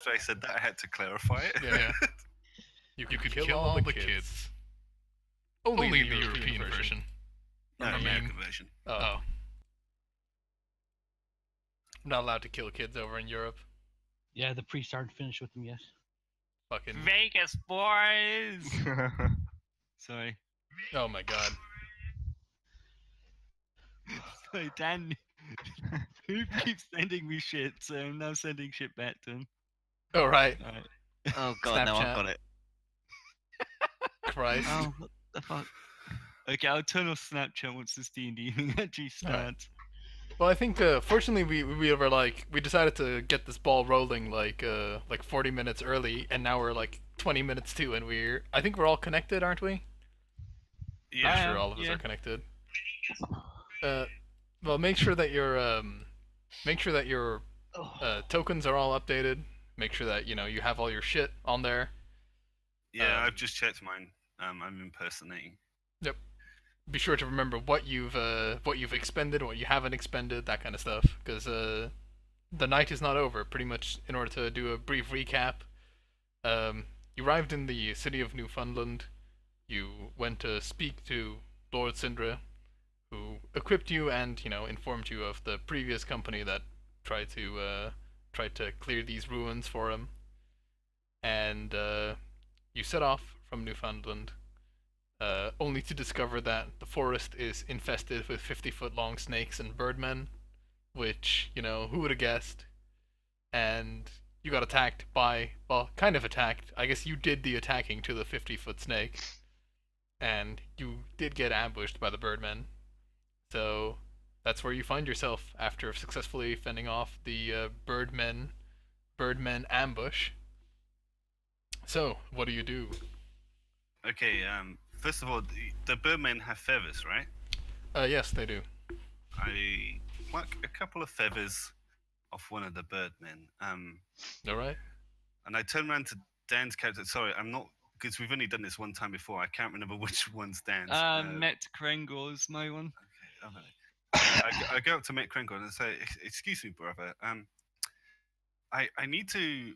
after I said that, I had to clarify it. Yeah. You could kill all the kids. Only in the European version. No, I mean- American version. Oh. I'm not allowed to kill kids over in Europe. Yeah, the priest aren't finished with them yet. Fucking. Vegas boys. Sorry. Oh my god. Sorry, Dan. Who keeps sending me shit? So I'm now sending shit back to him. Oh right. Alright. Oh god, now Snapchat. I've got it. Christ. Oh, what the fuck? Okay, I'll turn off Snapchat once this D&D thing actually starts. Well, I think fortunately we were like we decided to get this ball rolling like 40 minutes early, and now we're like 20 minutes too, and I think we're all connected, aren't we? Yeah. I'm sure all of us yeah. are connected. Well, make sure that your tokens are all updated. Make sure that you have all your shit on there. Yeah, I've just checked mine. I'm impersonating. Be sure to remember what you've expended, what you haven't expended, that kind of stuff, because the night is not over. Pretty much, in order to do a brief recap, you arrived in the city of Newfoundland. You went to speak to Lord Syndra, who equipped you and informed you of the previous company that tried to clear these ruins for him. And you set off from Newfoundland. Only to discover that the forest is infested with 50-foot-long snakes and birdmen, which, who would have guessed? And you got attacked by, well, kind of attacked. I guess you did the attacking to the 50-foot snake, and you did get ambushed by the birdmen. So that's where you find yourself after successfully fending off the birdmen ambush. So, what do you do? Okay, first of all, the birdmen have feathers, right? Yes, they do. I pluck a couple of feathers off one of the birdmen. Alright. And I turn around to Dan's character. Sorry, I'm not, because we've only done this one time before. I can't remember which one's Dan's. Met Krengor is my one. Okay. I go up to Met Krengor and I say, "Excuse me, brother. I need to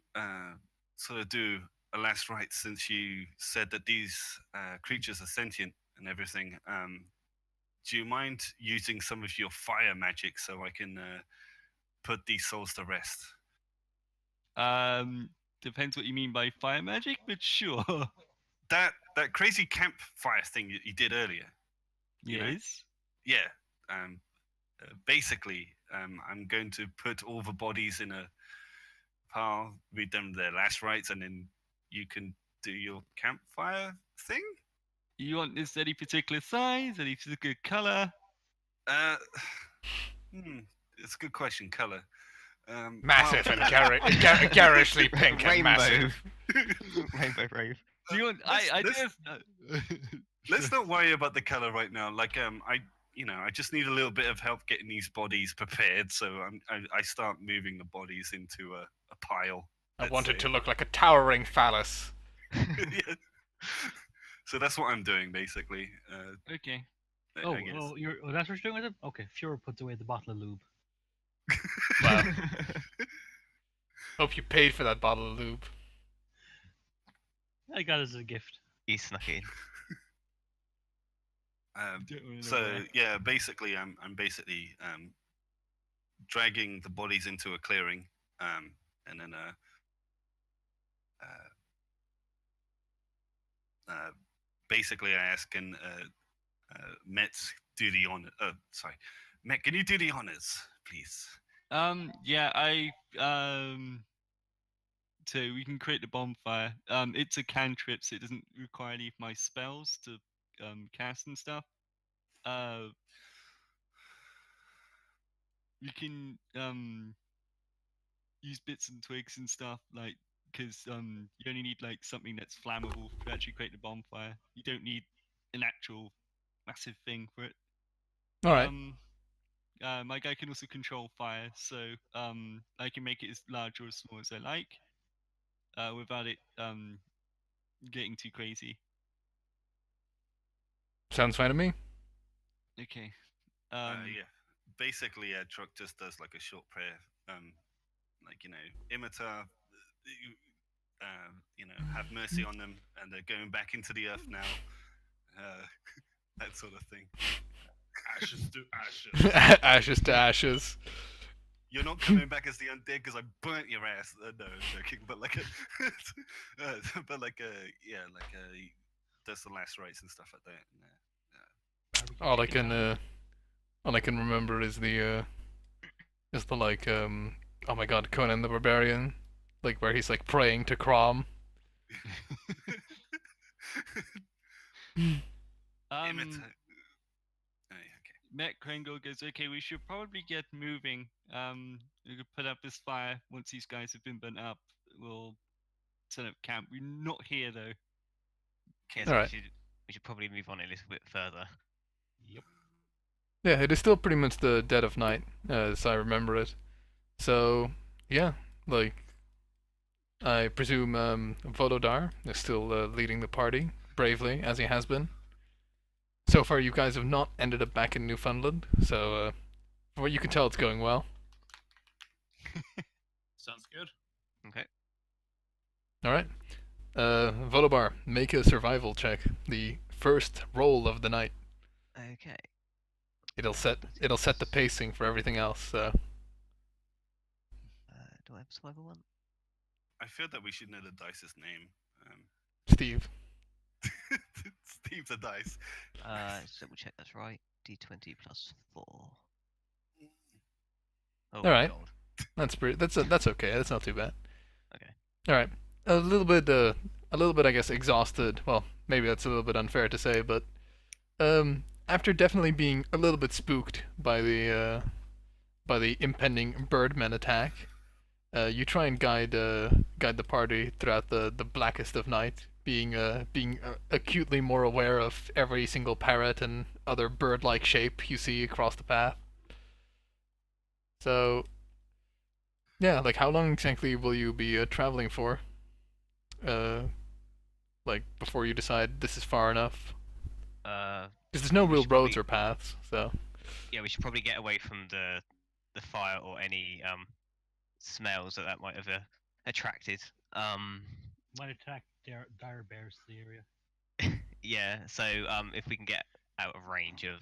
sort of do a last rite since you said that these creatures are sentient and everything. Do you mind using some of your fire magic so I can put these souls to rest?" Depends what you mean by fire magic, but sure. That crazy campfire thing you did earlier. You know? Yes. Yeah. Basically, I'm going to put all the bodies in a pile, read them their last rites, and then you can do your campfire thing. You want this any particular size, any particular color? It's a good question. Color. Massive well, and garishly pink and massive. Rainbow rave. Do you want? Let's not worry about the color right now. Like, I just need a little bit of help getting these bodies prepared. So I start moving the bodies into a pile. I want it to look like a towering phallus. Yeah. So that's what I'm doing, basically. Okay. I guess. That's what you're doing with it? Okay, Fuhrer puts away the bottle of lube. Wow. Hope you paid for that bottle of lube. I got it as a gift. He snuck in. So yeah, basically, I'm basically dragging the bodies into a clearing, and then basically I ask, can Met do the honor? Sorry, Met, can you do the honors, please? So we can create the bonfire. It's a cantrip, so it doesn't require any of my spells to cast and stuff. You can use bits and twigs and stuff, like, because you only need like something that's flammable to actually create the bonfire. You don't need an actual massive thing for it. All right. My guy can also control fire, so I can make it as large or as small as I like, without it getting too crazy. Sounds fine to me. Okay. Yeah. Basically, Truck just does like a short prayer. Like, Imita, have mercy on them, and they're going back into the earth now. That sort of thing. Ashes to ashes. Ashes to ashes. You're not coming back as the undead because I burnt your ass. No, I'm joking. But like that's the last rites and stuff like that. All I can remember is the like oh my god, Conan the Barbarian, like where he's like praying to Crom. Okay. Met Kringle goes, okay, we should probably get moving. We could put up this fire once these guys have been burnt up. We'll set up camp. We're not here though. Okay, so Alright. we should probably move on a little bit further. Yeah, it is still pretty much the dead of night, as I remember it. So yeah, like I presume Volodar is still leading the party bravely as he has been. So far, you guys have not ended up back in Newfoundland, so from what you can tell, it's going well. Sounds good. Okay. All right, Volobar, make a survival check. The first roll of the night. Okay. It'll set the pacing for everything else. So Do I have a survival one? I feel that we should know the dice's name. Steve. Steve's a dice. Just double check that's right. D20 plus 4. Oh, All right. God. That's okay. That's not too bad. Okay. All right. A little bit, I guess, exhausted. Well, maybe that's a little bit unfair to say, but after definitely being a little bit spooked by the impending Birdmen attack, you try and guide the party throughout the blackest of night, being acutely more aware of every single parrot and other bird-like shape you see across the path. So, yeah, like how long exactly will you be traveling for? Like before you decide this is far enough? Because there's no we real should roads probably- or paths, so. Yeah, we should probably get away from the fire or any smells that might have attracted. Might attack dire bears to the area. Yeah, so if we can get out of range of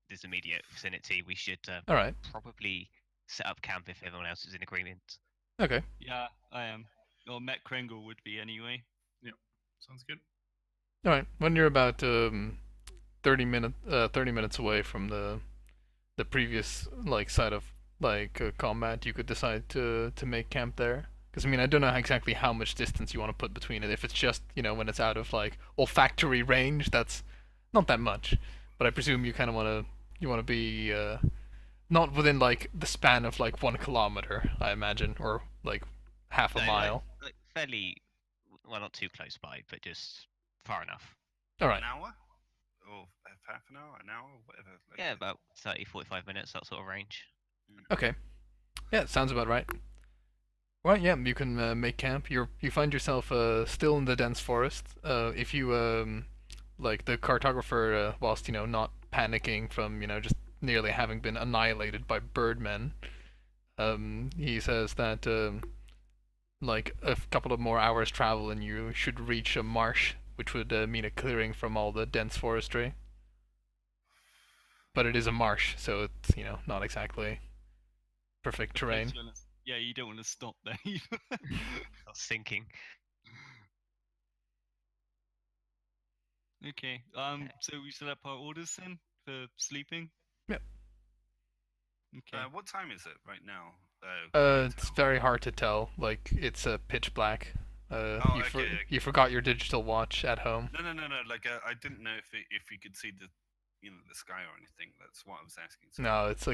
this immediate vicinity, we should All right. probably set up camp if everyone else is in agreement. Okay. Yeah, I am. Or Met Kringle would be anyway. Sounds good. All right. When you're about 30 minutes away from the previous like site of like combat, you could decide to make camp there. Because I mean, I don't know exactly how much distance you want to put between it. If it's just when it's out of like olfactory range, that's not that much. But I presume you kind of want to be not within like the span of like 1 kilometer, I imagine, or like half a No, mile. Like fairly, well, not too close by, but just far enough. All right. An hour? Or half an hour? An hour? Whatever. like Yeah, that. about 30, 45 minutes, that sort of range. Okay. Yeah, sounds about right. Right, yeah, you can make camp. You find yourself still in the dense forest. If you like the cartographer, whilst not panicking from just nearly having been annihilated by birdmen, he says that like a couple of more hours travel and you should reach a marsh, which would mean a clearing from all the dense forestry. But it is a marsh, so it's not exactly perfect terrain. Yeah, you don't want to stop there. either. I was thinking. Okay. So we set up our orders then for sleeping. Yep. Okay. What time is it right now? It's very hard to tell. Like it's pitch black. okay. You forgot your digital watch at home. No. Like I didn't know if you could see the the sky or anything. That's what I was asking. So, No, it's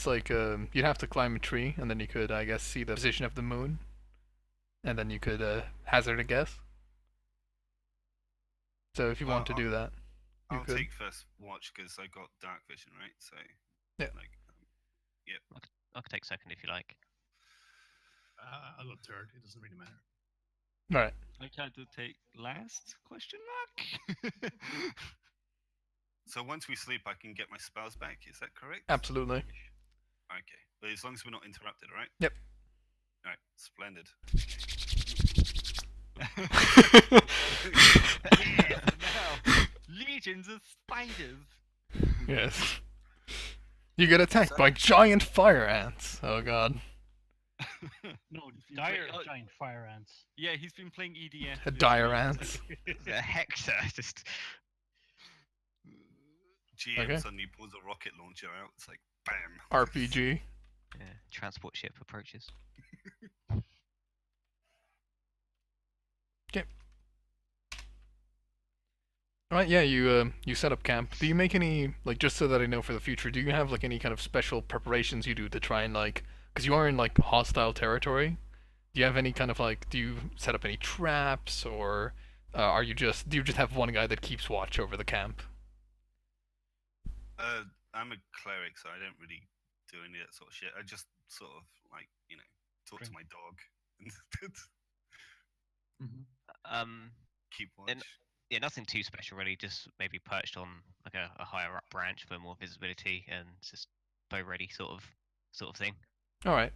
like you'd have to climb a tree and then you could I guess see the position of the moon, and then you could hazard a guess. So if you want to do that, you I'll could. take first watch because I got dark vision, right? So Yeah. Like, I could take second if you like. I'll go third. It doesn't really matter. All right. I tried to take last question mark. so once we sleep, I can get my spells back. Is that correct? Absolutely. Okay, but as long as we're not interrupted, right? Yep. All right, splendid. Yes, now legions of spiders. Yes. You get attacked by giant fire ants. Oh god. No, He's dire like, oh, giant fire ants. yeah, he's been playing EDF. this Dire week. ants. The Hector just. GM Okay. suddenly pulls a rocket launcher out. It's like, bam. RPG. Yeah, transport ship approaches. Right, yeah, you set up camp. Do you make any, like, just so that I know for the future, do you have like any kind of special preparations you do to try and like, because you are in like hostile territory, do you have any kind of like, do you set up any traps, or do you just have one guy that keeps watch over the camp? I'm a cleric, so I don't really do any of that sort of shit. I just sort of like, talk to Drink. my dog and keep watch. Yeah, nothing too special really. Just maybe perched on like a higher up branch for more visibility and just bow ready sort of thing. All right.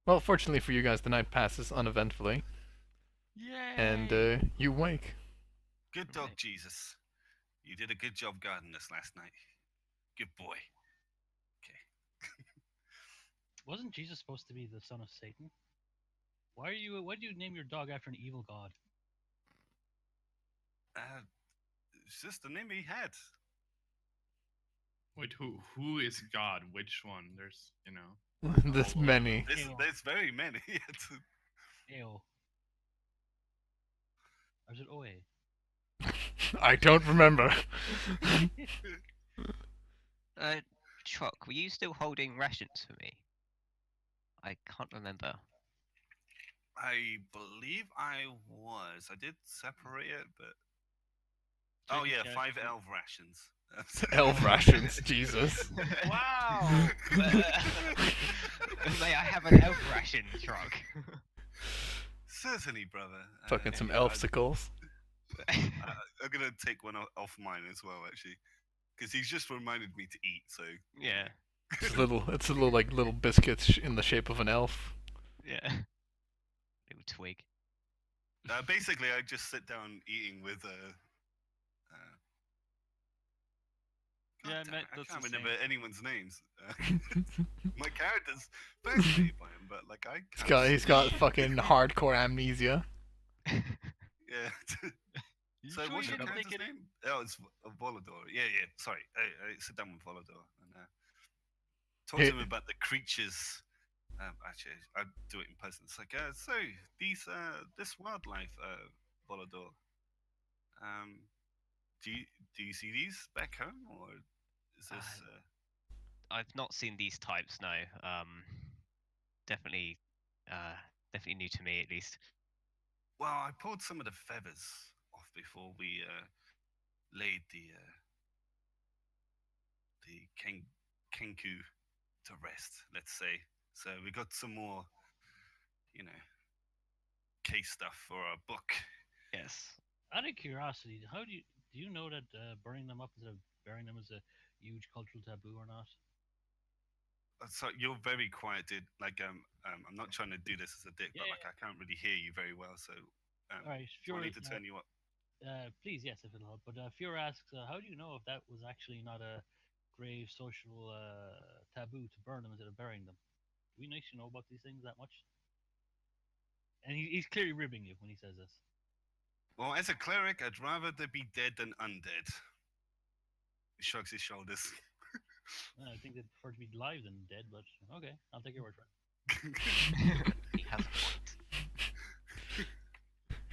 Well, fortunately for you guys, the night passes uneventfully, Yay! and you wake. Good dog, Right. Jesus. You did a good job guarding us last night. Good boy. Wasn't Jesus supposed to be the son of Satan? Why do you name your dog after an evil god? It's just the name he had. Wait, who is God? Which one? There's, This many. There's very many. Ao. Or is it Oe? I don't remember. Truck, were you still holding rations for me? I can't remember. I believe I was. I did separate it, but oh Chicken yeah, shack. 5 elf rations. Elf rations, Jesus. Wow! May I have an elf ration, Truck? Certainly, brother. Fucking some yeah, elfsicles. I'm gonna take one off mine as well, actually, because he's just reminded me to eat. So Yeah, It's a little like little biscuits in the shape of an elf. yeah. Little twig. basically, I just sit down eating with Yeah, God damn Matt it, I does can't the remember same. anyone's names. My character's fascinated by him, but like I He's can't. he's got fucking hardcore amnesia. Yeah. You So sure what's you your didn't take character's it? name? Oh, it's Volador. Yeah. Sorry, I sit down with Volador and talk to him about the creatures. Actually, I do it in person. It's like, so this wildlife, Volador. Do you see these back home, or is this? I've not seen these types. No. Definitely, definitely new to me at least. Well, I pulled some of the feathers off before we laid the Kenku to rest. Let's say. So we got some more, case stuff for our book. Yes. Out of curiosity, how do you know that burning them up instead of burying them is a huge cultural taboo or not? So you're very quiet, dude. Like, I'm not trying to do this as a dick, but Yeah, like I can't really hear you very well. So, All right, do I Fuhrer, need to turn you up? please, yes, if it'll help. But Fuhrer asks, how do you know if that was actually not a grave social taboo to burn them instead of burying them? Do we actually know about these things that much? And he's clearly ribbing you when he says this. Well, as a cleric, I'd rather they be dead than undead. He shrugs his shoulders. I think they'd prefer to be alive than dead, but okay, I'll take your word for it. He has a point.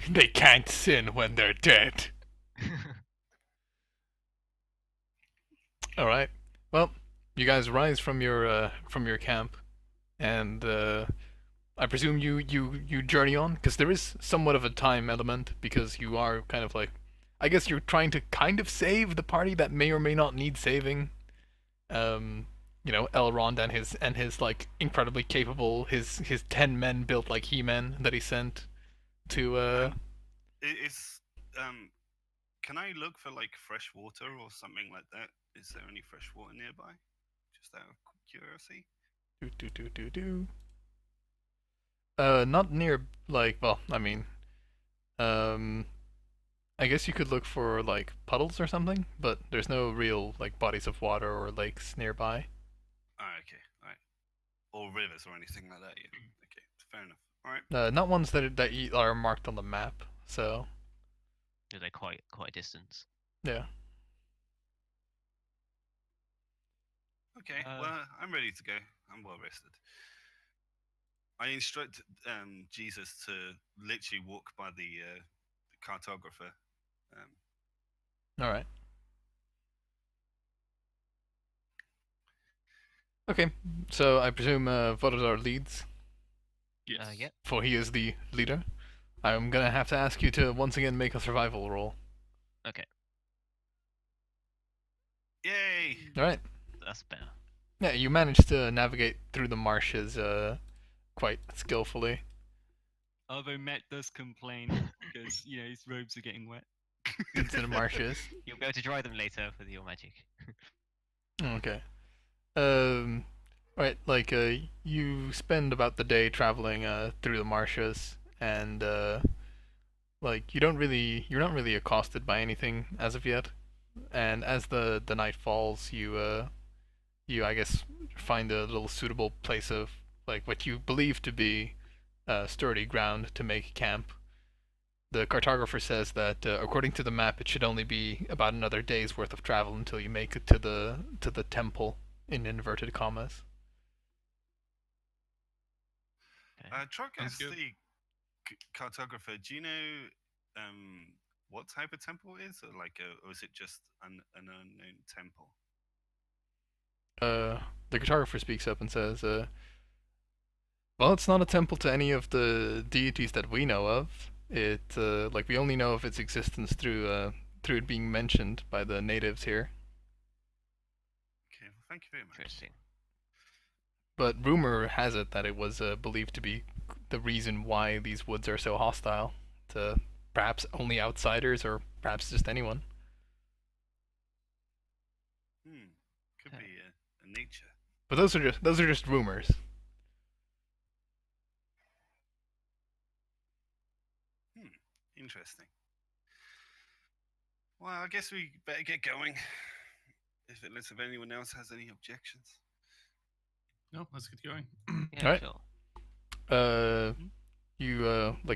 They can't sin when they're dead. All right. Well, you guys rise from your camp, and I presume you journey on, because there is somewhat of a time element, because you are kind of like, I guess you're trying to kind of save the party that may or may not need saving. Elrond and his like incredibly capable his 10 men built like He-Man that he sent to Can I look for like fresh water or something like that? Is there any fresh water nearby? Just out of curiosity. Not near, like, well, I mean, I guess you could look for like puddles or something, but there's no real like bodies of water or lakes nearby. Okay, all right. Or rivers or anything like that. Yeah. Okay, fair enough. All right. Not ones that are marked on the map. So They're quite a distance. yeah. Okay. Uh, Well, I'm ready to go. I'm well rested. I instruct Jesus to literally walk by the cartographer. All right. Okay, so I presume Vodadar leads, Yes. Yep. for he is the leader. I'm gonna have to ask you to once again make a survival roll. Okay, Yay! All right. that's better. Yeah, you managed to navigate through the marshes quite skillfully. Although Met does complain because his robes are getting wet. Into the marshes. You'll be able to dry them later with your magic. Okay. Right, like you spend about the day traveling through the marshes, and like you're not really accosted by anything as of yet. And as the night falls, you I guess find a little suitable place of like what you believe to be sturdy ground to make camp. The cartographer says that according to the map, it should only be about another day's worth of travel until you make it to the temple in inverted commas. Trog, Sounds as good. the cartographer, do you know what type of temple it is, or is it just an unknown temple? The cartographer speaks up and says, "Well, it's not a temple to any of the deities that we know of. It like we only know of its existence through it being mentioned by the natives here. Okay, well, thank you very much. Interesting. But rumor has it that it was believed to be the reason why these woods are so hostile to perhaps only outsiders or perhaps just anyone. Could Okay. be a nature. But those are just rumors. Interesting. Well, I guess we better get going. Unless if anyone else has any objections. No, let's get going. Yeah, Alright. sure.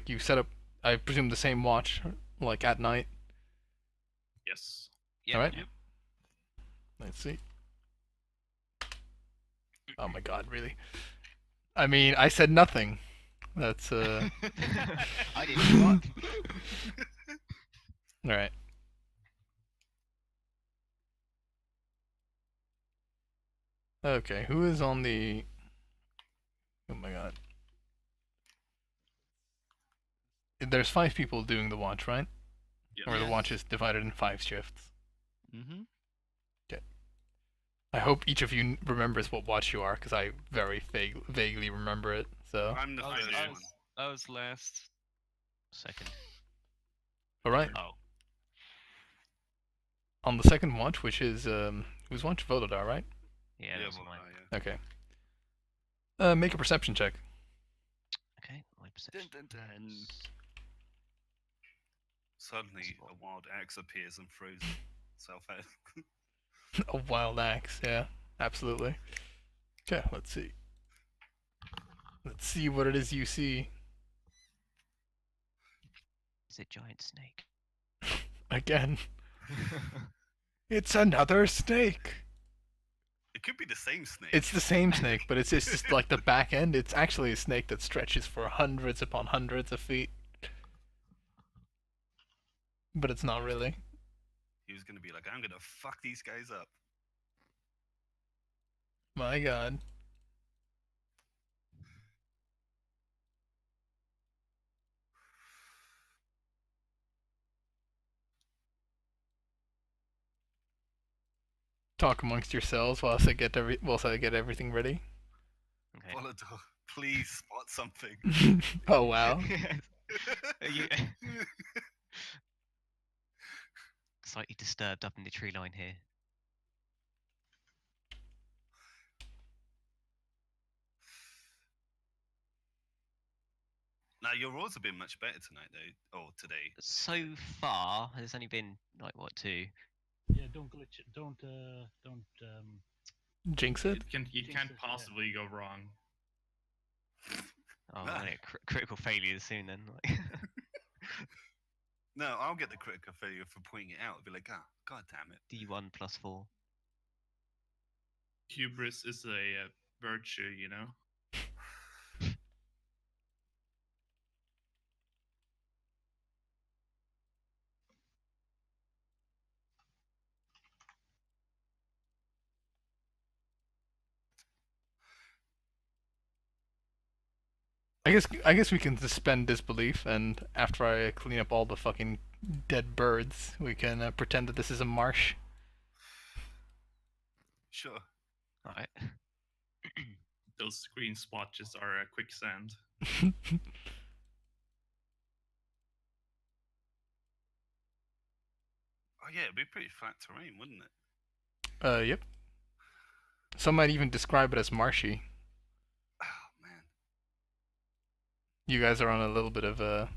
You set up, I presume, the same watch like at night. Yes. Yep. Alright. Yep. Let's see. Oh my god, really? I mean, I said nothing. That's I didn't. What? all right. Okay, who is on the? Oh my god. There's 5 people doing the watch, right? Yes. Or the Yes. watch is divided in 5 shifts. Mm-hmm. I hope each of you remembers what watch you are, because I very vaguely remember it. So, I'm the I first was, one. I was last. Second. all right. Oh. On the second watch, which is whose watch? Vododar, right? Yeah, that was well, mine. yeah. Okay. Make a perception check. Okay, my perception. Dun, dun, dun. Suddenly, a wild axe appears and throws itself out. A wild axe, yeah, absolutely. Okay, let's see. Let's see what it is you see. It's a giant snake. Again. It's another snake. It could be the same snake. It's the same snake, but it's just like the back end. It's actually a snake that stretches for hundreds upon hundreds of feet. But it's not really. He was gonna be like, I'm gonna fuck these guys up. My god. Talk amongst yourselves whilst I get everything ready. Okay. Volador, please spot something. Oh wow. Are you slightly disturbed up in the tree line here? Now your rolls have been much better tonight, though, or today. So far, there's only been like what 2? Yeah, don't glitch it. Don't. Jinx it. You Jinx can't it, yeah. possibly go wrong. Oh, No. yeah, critical failures soon then. Like. No, I'll get the critical failure for pointing it out. I'll be like, ah, god damn it. D1 plus 4. Hubris is a virtue, you know. I guess we can suspend disbelief, and after I clean up all the fucking dead birds, we can pretend that this is a marsh. Sure. Alright. Those green splotches are quicksand. Oh yeah, it'd be pretty flat terrain, wouldn't it? Yep. Some might even describe it as marshy. Oh man. You guys are on a little bit of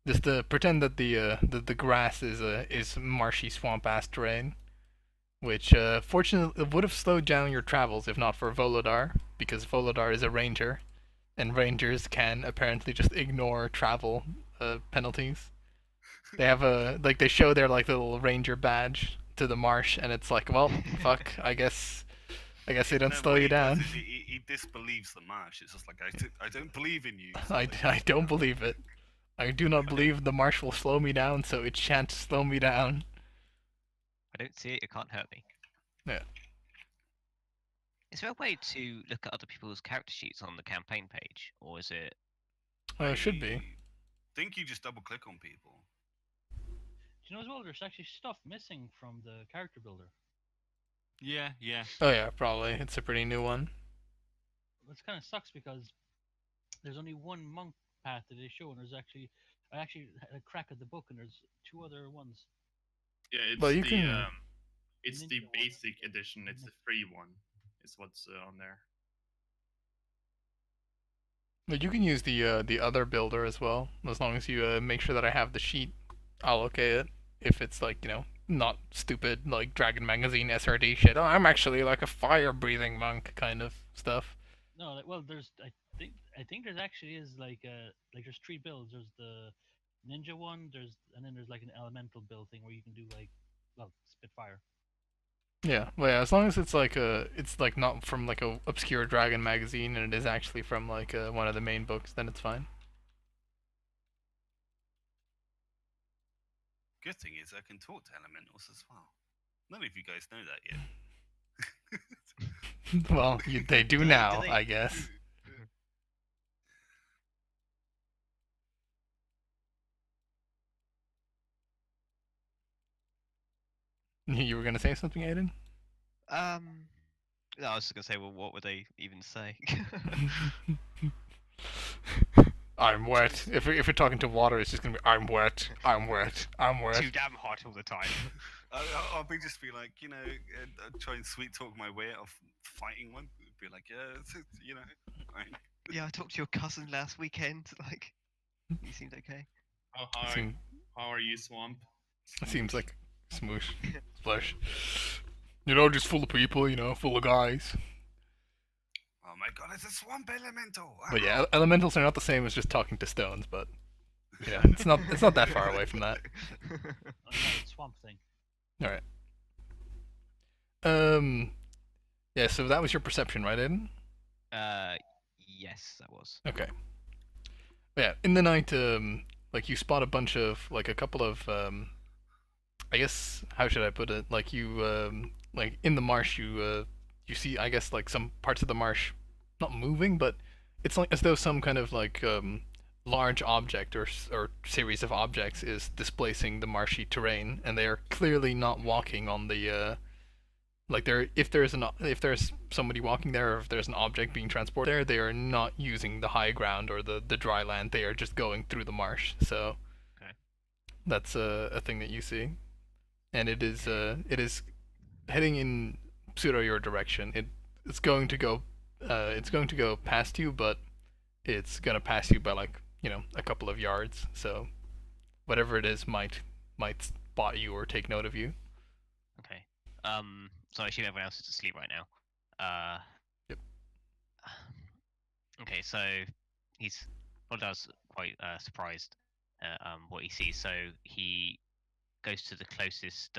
just pretend that the grass is marshy swamp ass terrain, which fortunately would have slowed down your travels if not for Volodar, because Volodar is a ranger, and rangers can apparently just ignore travel penalties. They have they show their like little ranger badge to the marsh, and it's like, well, fuck, I guess they don't No, slow what you he does down. is he disbelieves the marsh. It's just like I don't believe in you. I don't believe it. I do not believe the marsh will slow me down, so it shan't slow me down. I don't see it, it can't hurt me. Yeah. Is there a way to look at other people's character sheets on the campaign page? Or is it... It should be. I think you just double click on people. Do you know as well? There's actually stuff missing from the character builder. Yeah, yeah. Oh yeah, probably. It's a pretty new one. Which kind of sucks because there's only one monk path that they show, and I actually had a crack at the book, and there's 2 other ones. Yeah, it's Well, you the can- it's the Ninja one. basic edition. It's the free one. Is what's on there. But you can use the other builder as well, as long as you make sure that I have the sheet. I'll okay it if it's like, you know, not stupid like Dragon Magazine SRD shit. Oh, I'm actually like a fire-breathing monk kind of stuff. No, well, I think there's actually is like there's 3 builds. There's the ninja one. And then there's like an elemental build thing where you can do like, well, spit fire. Yeah, well, yeah, as long as it's like not from like a obscure Dragon Magazine and it is actually from like one of the main books, then it's fine. Good thing is I can talk to elementals as well. None of you guys know that yet. Well, they do now, they- I guess. You were gonna say something, Aiden? No, I was just gonna say, well, what would they even say? I'm wet. If you're talking to water, it's just gonna be I'm wet. I'm wet. I'm wet. Too damn hot all the time. I'll just be like, you know, try and sweet talk my way out of fighting one. Be like, yeah, you know, fine. Yeah, I talked to your cousin last weekend. Like, he seemed okay. How are you, Swamp? Seems like smoosh, splash. You know, just full of people. You know, full of guys. Oh my god, it's a swamp elemental. But yeah, elementals are not the same as just talking to stones. But yeah, it's not that far away from that. Oh, no, it's Swamp Thing. All right. Yeah. So that was your perception, right, Aiden? Yes, that was. Okay. Yeah, in the night, like you spot a couple of, I guess, how should I put it? Like you, like in the marsh, you see, I guess, like some parts of the marsh, not moving, but it's like as though some kind of like large object or series of objects is displacing the marshy terrain, and they are clearly not walking on the like if there's somebody walking there, or if there's an object being transported there, they are not using the high ground or the dry land. They are just going through the marsh. So Okay. that's a thing that you see, and it is heading in pseudo your direction. It's going to go past you, but it's gonna pass you by like a couple of yards. So whatever it is might spot you or take note of you. Okay. So I assume everyone else is asleep right now. Yep. Okay, so he's Voldar's quite surprised at what he sees. So he goes to the closest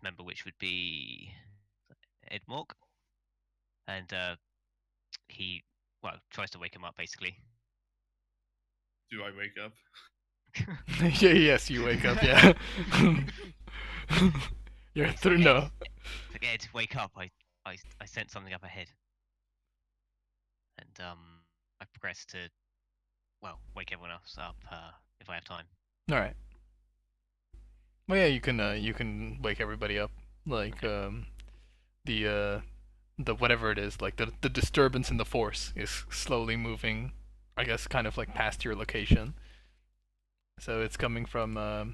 member, which would be Edmork, and he tries to wake him up basically. Do I wake up? Yeah, yes, you wake up. Yeah. You're through. No. Like, Ed, wake up! I sent something up ahead, and I progress to wake everyone else up if I have time. All right. Well, yeah, you can wake everybody up. Like the whatever it is, like the disturbance in the force is slowly moving. I guess kind of like past your location. So it's coming from. I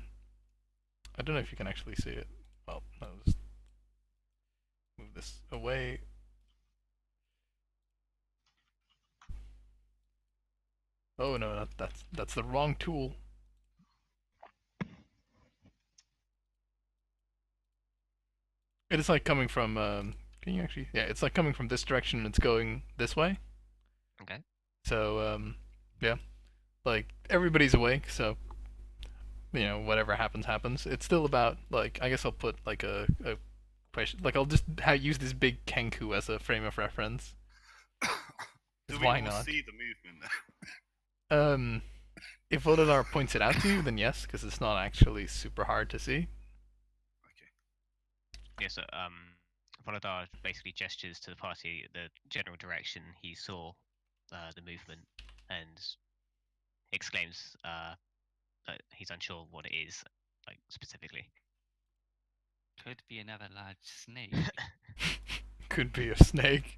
don't know if you can actually see it. Well, I'll just move this away. Oh no, that's the wrong tool. It is like coming from. Can you actually? Yeah, it's like coming from this direction and it's going this way. Okay. So yeah, like everybody's awake, so whatever happens. It's still about like I guess I'll put like a question. Like I'll just use this big Kenku as a frame of reference. Do we Why all not? see the movement? If Vodadar points it out to you, then yes, because it's not actually super hard to see. Okay. Yeah, so Volodar basically gestures to the party the general direction he saw the movement and exclaims that he's unsure what it is, like specifically. Could be another large snake. Could be a snake.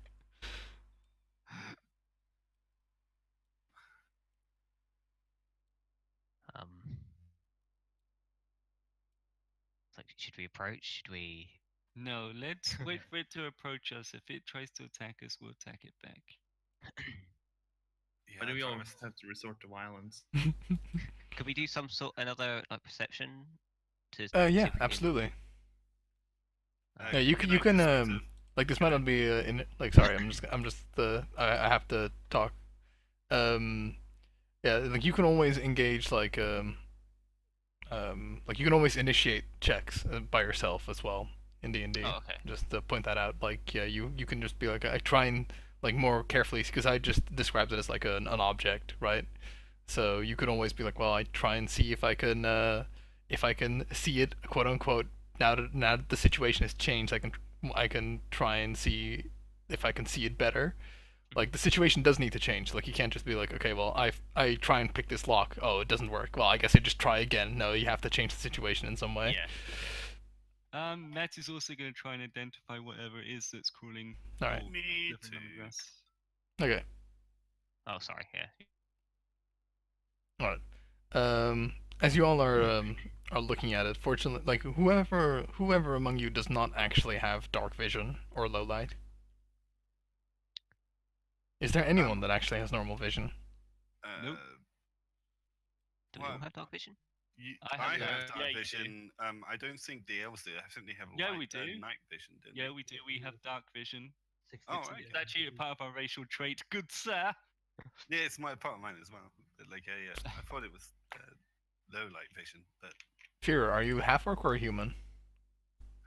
It's like, should we approach? Should we? No, let's wait for it to approach us. If it tries to attack us, we'll attack it back. Yeah, Why do we all Travis. have to resort to violence? Could we do some sort another like perception? To see Yeah, if we can- absolutely. Yeah, Uh, you can can I just- like this might not be in like sorry, I'm just I have to talk. Yeah, like you can always engage like you can always initiate checks by yourself as well in D&D. Oh, okay. Just to point that out, like yeah, you can just be like I try and like more carefully because I just described it as like an object, right? So you could always be like, well, I try and see if I can see it, quote unquote. Now that the situation has changed, I can try and see if I can see it better. Like the situation does need to change. Like you can't just be like, okay, well, I try and pick this lock. Oh, it doesn't work. Well, I guess I just try again. No, you have to change the situation in some way. Yeah. Matt is also going to try and identify whatever it is that's crawling. All right. or Me living on the too. grass. Okay. Oh, sorry. Yeah. All right. As you all are looking at it, fortunately, like whoever among you does not actually have dark vision or low light. Is there anyone that actually has normal vision? Nope. Do we all Well, have dark vision? I have I that. have Yeah, dark you do. vision. I don't think the elves do. I think they have Yeah, light, we do. night vision. Don't Yeah, they? we do. We have dark vision. 60 Oh, feet. right. It's actually a part of our racial trait. Good sir. Yeah, it's my part of mine as well. But like, yeah. I thought it was low light vision, but Fear, are you half orc or a human?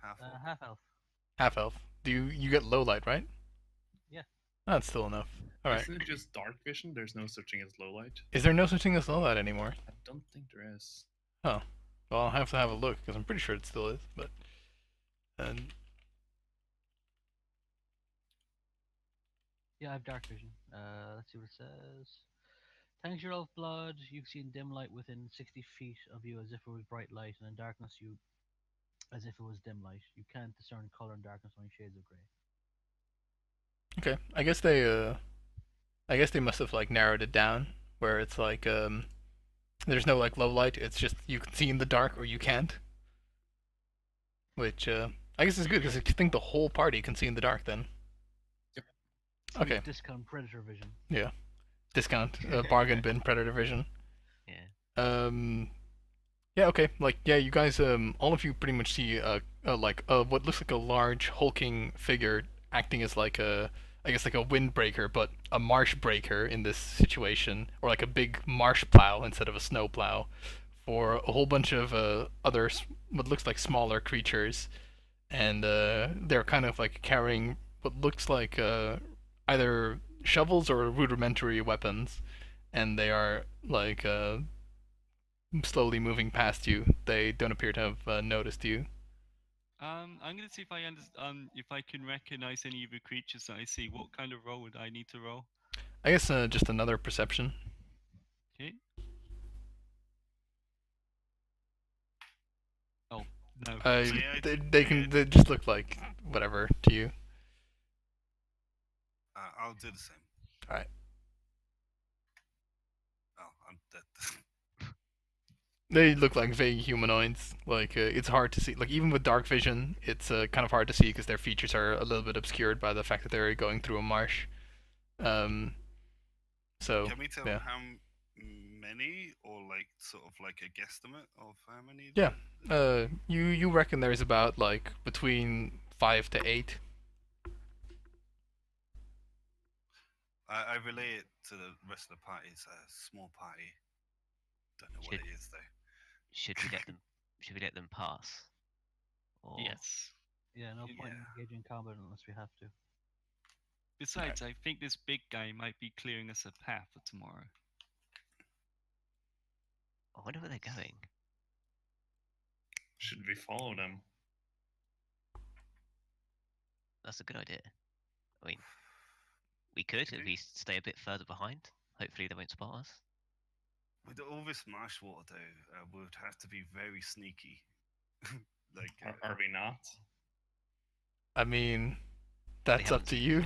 half. Half elf. Half elf. Do you get low light, right? Yeah. That's still enough. All right. Isn't it just dark vision? There's no such thing as low light. Is there no such thing as low light anymore? I don't think there is. Oh. Well, I'll have to have a look because I'm pretty sure it still is. But Yeah, I have dark vision. Let's see what it says. Thanks your elf blood, you've seen dim light within 60 feet of you as if it was bright light, and in darkness you as if it was dim light. You can't discern color in darkness, only shades of grey. okay. I guess they must have like narrowed it down where it's like there's no like low light. It's just you can see in the dark or you can't. Which I guess is good because I think the whole party can see in the dark then. So you Okay. discount predator vision. Yeah. discount, bargain bin predator vision. Yeah. Yeah, okay. Like, yeah, you guys, all of you pretty much see, what looks like a large hulking figure acting as like I guess like a windbreaker, but a marsh breaker in this situation, or like a big marsh plow instead of a snow plow, for a whole bunch of other what looks like smaller creatures, and they're kind of like carrying what looks like either shovels or rudimentary weapons, and they are like slowly moving past you. They don't appear to have noticed you. I'm gonna see if if I can recognize any of the creatures that I see. What kind of roll would I need to roll? I guess just another perception. Okay. Oh no. Yeah, They just look like whatever to you. I'll do the same. Alright. Oh, I'm dead. They look like vague humanoids. Like it's hard to see. Like even with dark vision, it's kind of hard to see because their features are a little bit obscured by the fact that they're going through a marsh. So Can we tell yeah. how many, or like sort of like a guesstimate of how many? Yeah. You reckon there's about like between 5 to 8. I relay it to the rest of the party. It's a small party. Don't know what Should- it is though. Should we let them pass? Or... Yes. Yeah, no point in Yeah. engaging combat unless we have to. Besides, I think this big guy might be clearing us a path for tomorrow. I wonder where they're going. Should we follow them? That's a good idea. I mean, we could at least stay a bit further behind. Hopefully they won't spot us. With all this marsh water though, we would have to be very sneaky. Like, Are we not? I mean, that's up haven't- to you.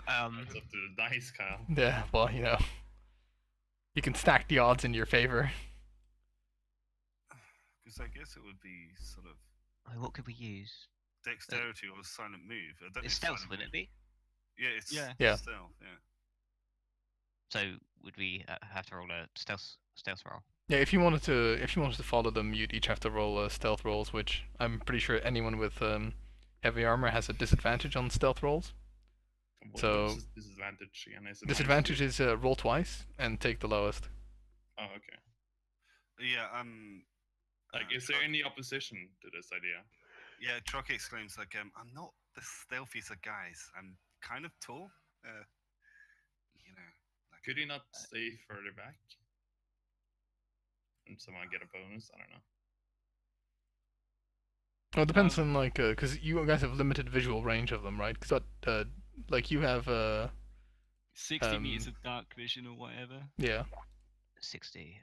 It's up to the dice, Kyle. Yeah, well, you know, you can stack the odds in your favor. because I guess it would be sort of I mean, what could we use? dexterity or a silent move. I don't It's know if stealth, silent wouldn't it move- be? Yeah, it's Yeah. stealth. Yeah. So would we have to roll a stealth roll? Yeah, if you wanted to follow them, you'd each have to roll stealth rolls, which I'm pretty sure anyone with heavy armor has a disadvantage on stealth rolls. So- What's this disadvantage again? Is it Disadvantage is roll twice and take the lowest. Oh, okay. Yeah. Like, is there any opposition to this idea? Yeah, Truck exclaims like, "I'm not the stealthiest of guys. I'm kind of tall. You know, like, Could you not stay further back? And someone get a bonus? I don't know. Well, it depends on like, because you guys have limited visual range of them, right? Because like you have 60 meters Um, of dark vision or whatever. yeah. 60.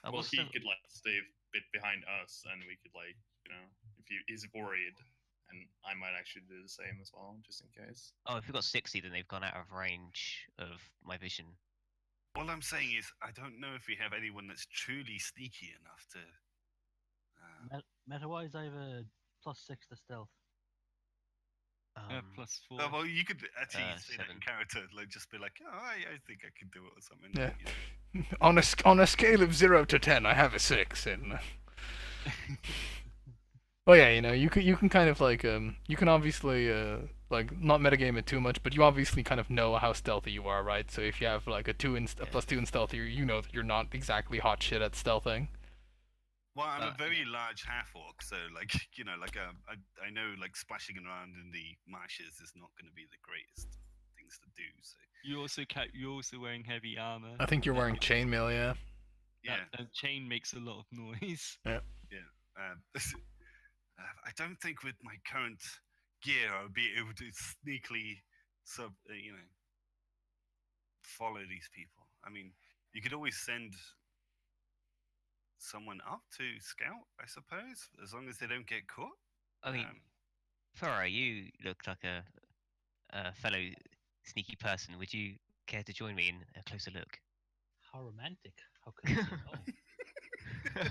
Well, what's he the- could like stay a bit behind us, and we could like, if he's worried, and I might actually do the same as well, just in case. Oh, if we've got 60, then they've gone out of range of my vision. all I'm saying is, I don't know if we have anyone that's truly sneaky enough to. Meta-wise, I have a +6 to stealth. +4. Oh, well, you could actually say that in 7. character, like just be like, "Oh, I think I could do it" or something. Yeah. you know. On a scale of 0 to 10, I have a 6. And well, yeah, you know, you can kind of like you can obviously like not metagame it too much, but you obviously kind of know how stealthy you are, right? So if you have like a +2 in stealth, you know that you're not exactly hot shit at stealthing. Well, I'm a But- very large half orc, so like you know, like I know like splashing around in the marshes is not going to be the greatest things to do. So You're also wearing heavy armor. I think you're wearing chainmail, yeah. yeah, That chain makes a lot of noise. I don't think with my current gear I'll be able to sneakily follow these people. I mean, you could always send someone up to scout, I suppose, as long as they don't get caught. I mean, Farah, you look like a fellow sneaky person. Would you care to join me in a closer look? How romantic. How could you say no?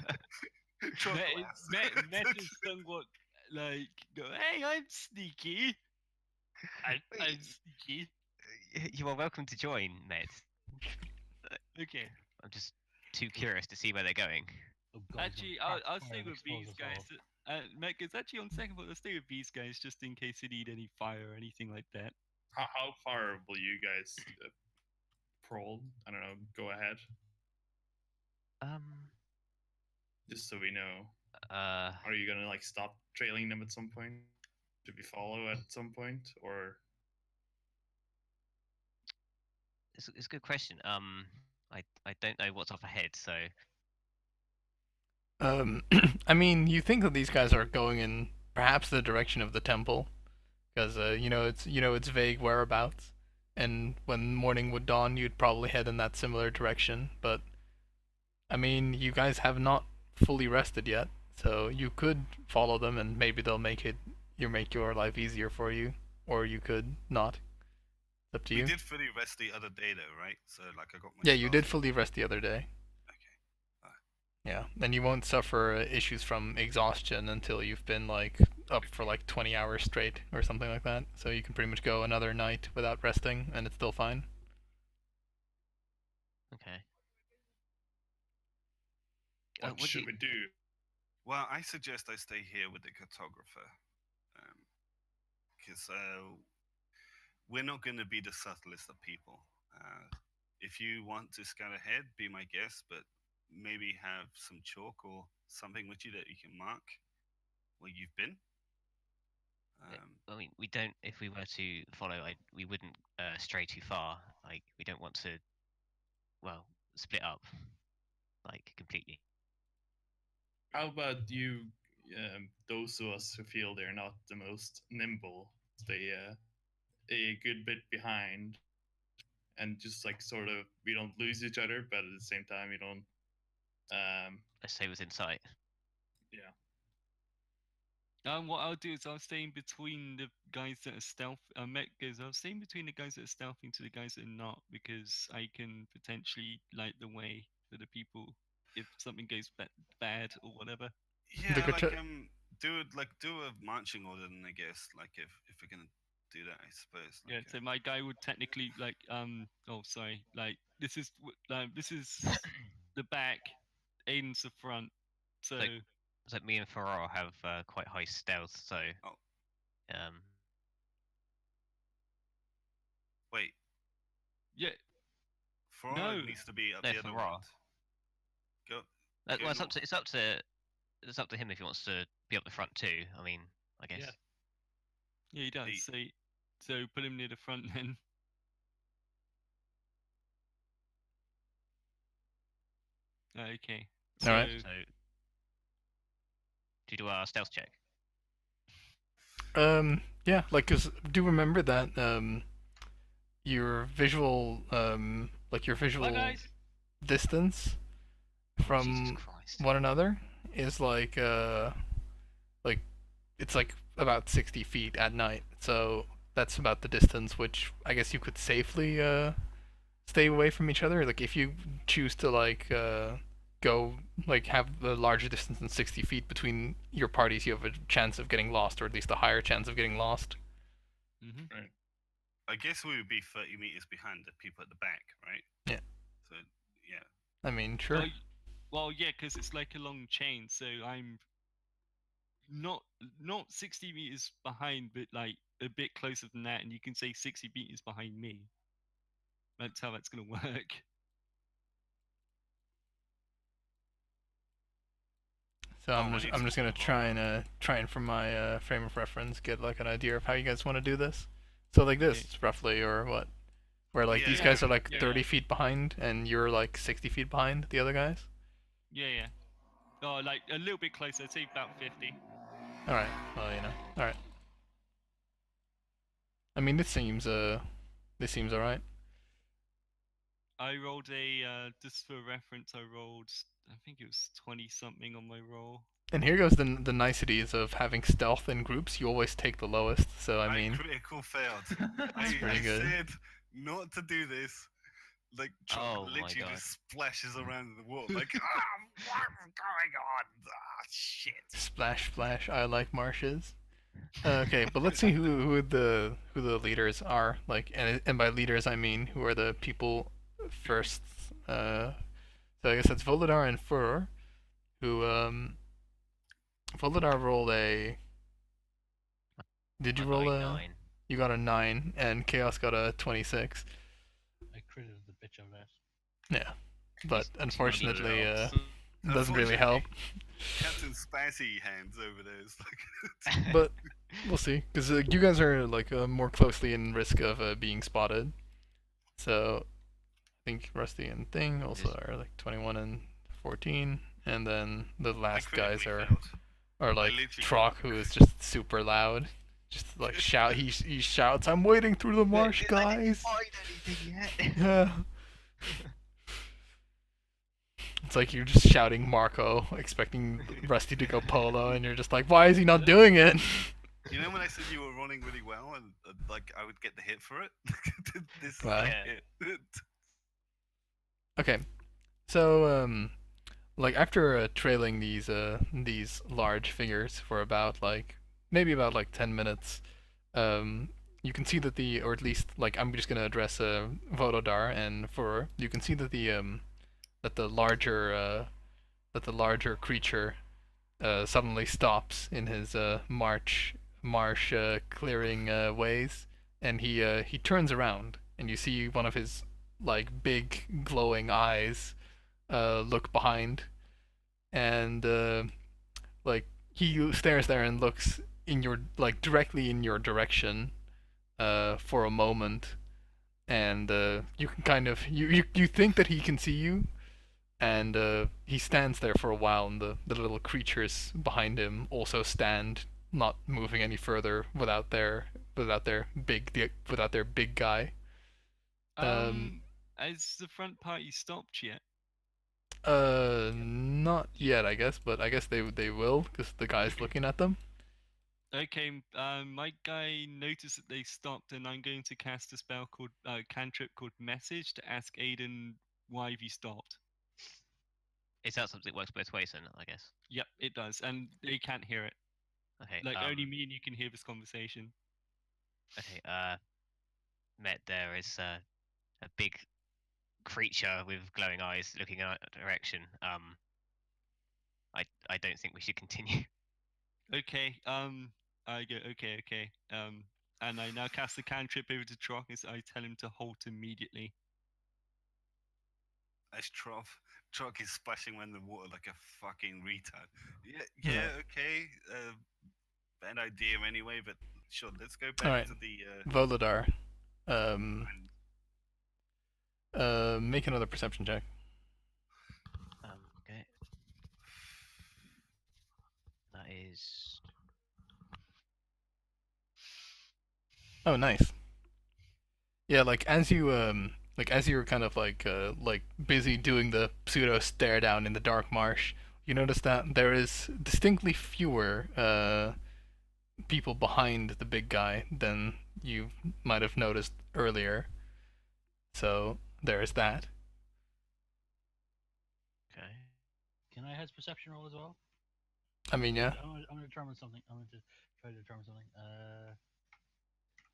Truck laughs. Meta's somewhat like, go, hey, I'm sneaky. Ye- You are welcome to join, Med. okay. I'm just too curious to see where they're going. Oh, God, he's Actually, gonna I'll crack stay fire and with expose these us guys. all. Meg, it's actually on second thought. I'll stay with these guys just in case they need any fire or anything like that. How far will you guys prowl? I don't know. Go ahead, Um. just so we know. Uh. Are you gonna like stop trailing them at some point? Should we follow at some point, or It's a good question. I don't know what's up ahead, so I mean, you think that these guys are going in perhaps the direction of the temple, because it's vague whereabouts, and when morning would dawn, you'd probably head in that similar direction. But I mean, you guys have not fully rested yet, so you could follow them, and maybe they'll make your life easier for you, or you could not. It's up to We you. did fully rest the other day, though, right? So like I got my. Yeah, you did stuff. fully rest the other day. Okay. Yeah, and you won't suffer issues from exhaustion until you've been like up for like 20 hours straight or something like that. So you can pretty much go another night without resting and it's still fine. okay. what What do should you- we do? Well, I suggest I stay here with the cartographer, because we're not going to be the subtlest of people. If you want to scout ahead, be my guest, but maybe have some chalk or something with you that you can mark where you've been. I mean, we don't. If we were to follow, we wouldn't stray too far. Like, we don't want to, well, split up, like completely. How about you? Those of us who feel they're not the most nimble, stay a good bit behind, and just like sort of we don't lose each other, but at the same time we don't. Let's say within sight. Yeah. What I'll do is I'll stay in between the guys that are stealth. Met goes. I'll stay in between the guys that are stealthing to the guys that are not, because I can potentially light the way for the people if something goes bad or whatever. Yeah, The like carto- do a marching order, then I guess. Like if we're gonna do that, I suppose. Yeah, Like, so my guy would technically like oh sorry, like this is this is the back, Aiden's the front. So So me and Farrar have quite high stealth, so Oh. um, wait, yeah, Farrar No. needs to be up No, the other Farrar. end. Go. well, Go it's up to him if he wants to be up the front too. I mean, I guess. Yeah. yeah he does. He- So put him near the front then. Okay. Alright. So, do you do a stealth check? Yeah, like, 'cause do remember that your visual Bye, guys. distance Jesus from Christ. one another is like it's like about 60 feet at night. So that's about the distance which I guess you could safely stay away from each other. Like if you choose to go like have a larger distance than 60 feet between your parties, you have a chance of getting lost, or at least a higher chance of getting lost. Mm-hmm. I guess we would be 30 meters behind the people at the back, right? Yeah. So yeah. I mean, sure. Well, yeah, because it's like a long chain, so I'm not 60 meters behind, but like a bit closer than that, and you can say 60 meters behind me. That's how that's gonna work. So Oh, I'm I just need I'm to just gonna pull try and from my frame of reference get like an idea of how you guys want to do this. So like this Okay. roughly, or what? Where like Yeah, these yeah, guys are like yeah, 30 yeah. feet behind and you're like 60 feet behind the other guys. Yeah. Oh, like a little bit closer. I'd say about 50. All right. Well, All right. I mean, this seems all right. I rolled just for reference. I rolled. I think it was 20 something on my roll. And here goes the niceties of having stealth in groups. You always take the lowest. So I mean, critical failed. That's pretty good. said not to do this. Like Chuck Oh my literally God. just splashes around the wall. Like, what's going on? Ah, shit. splash splash. I like marshes. Okay, but let's see who the leaders are. Like, and by leaders I mean who are the people first. So I guess that's Volodar and Fur, who Volodar rolled a. Did you I got roll a a? 9. You got a 9, and Chaos got a 26. I critted the bitch out of that. Yeah, but unfortunately, helps. doesn't really help. Captain Spicy hands over there. It's like But we'll see, because you guys are like more closely in risk of being spotted. So I think Rusty and Thing also are like 21 and 14, and then the I last guys critically are failed. like literally Trock, who is just super loud. Just like shout, he shouts, "I'm wading through the marsh, guys!" I didn't find anything yet. Yeah. It's like you're just shouting Marco, expecting Rusty to go polo, and you're just like, why is he not doing it? You know when I said you were running really well and like I would get the hit for it? This is Wow. like Yeah. it. Okay, so like after trailing these large figures for about like maybe about like 10 minutes, you can see that or at least like I'm just gonna address Vododar and Furor. You can see that the larger creature suddenly stops in his marsh clearing ways, and he turns around, and you see one of his like big glowing eyes look behind, and like he stares there and looks in your like directly in your direction for a moment, and you can kind of you think that he can see you, and he stands there for a while, and the little creatures behind him also stand, not moving any further without their big guy. Has the front party stopped yet? Not yet, I guess, but I guess they will, because the guy's looking at them. Okay, my guy noticed that they stopped, and I'm going to cast a spell called cantrip called Message to ask Aiden why have you stopped. Is that something that works both ways then, I guess? Yep, it does, and they can't hear it. Okay. Like only me and you can hear this conversation. Okay, Met, there is a big creature with glowing eyes looking in our direction. I don't think we should continue. Okay, I go, okay. And I now cast the cantrip over to Trock as I tell him to halt immediately. As Truck is splashing around the water like a fucking retard. Yeah, okay. Bad idea anyway, but sure, let's go back Alright. to the Volodar, make another perception check. Okay. That is. Oh, nice. Yeah, like as you're kind of like busy doing the pseudo stare down in the dark marsh, you notice that there is distinctly fewer people behind the big guy than you might have noticed earlier. So there is that. Okay. Can I have perception roll as well? I mean, yeah. I'm gonna determine something. I'm going to try to determine something.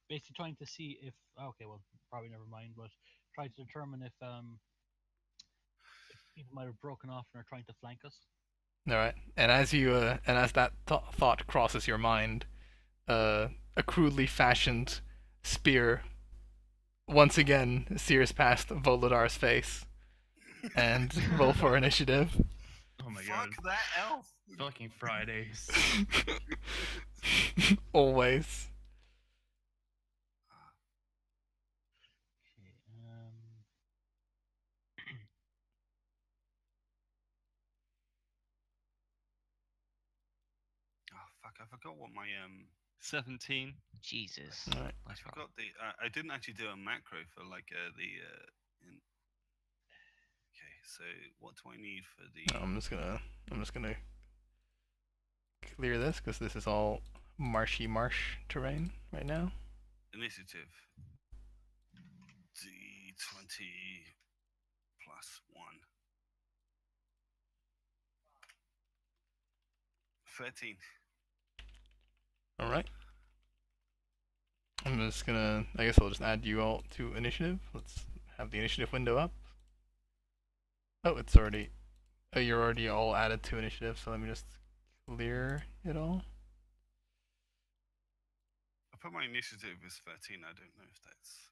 Basically trying to see if. Okay, well, probably never mind. But try to determine if people might have broken off and are trying to flank us. All right. And as that thought crosses your mind, a crudely fashioned spear once again sears past Volodar's face, and roll for initiative. Oh my fuck god. that elf. Fucking Fridays. Always. Okay. Oh fuck! I forgot what my 17. Jesus. All right. I forgot the. I didn't actually do a macro for like Okay, so what do I need for the? I'm just gonna clear this because this is all marshy marsh terrain right now. Initiative. D20 plus 1. 13. All right. I'm just gonna. I guess I'll just add you all to initiative. Let's have the initiative window up. Oh, it's already. Oh, you're already all added to initiative. So let me just clear it all. I put my initiative as 13. I don't know if that's.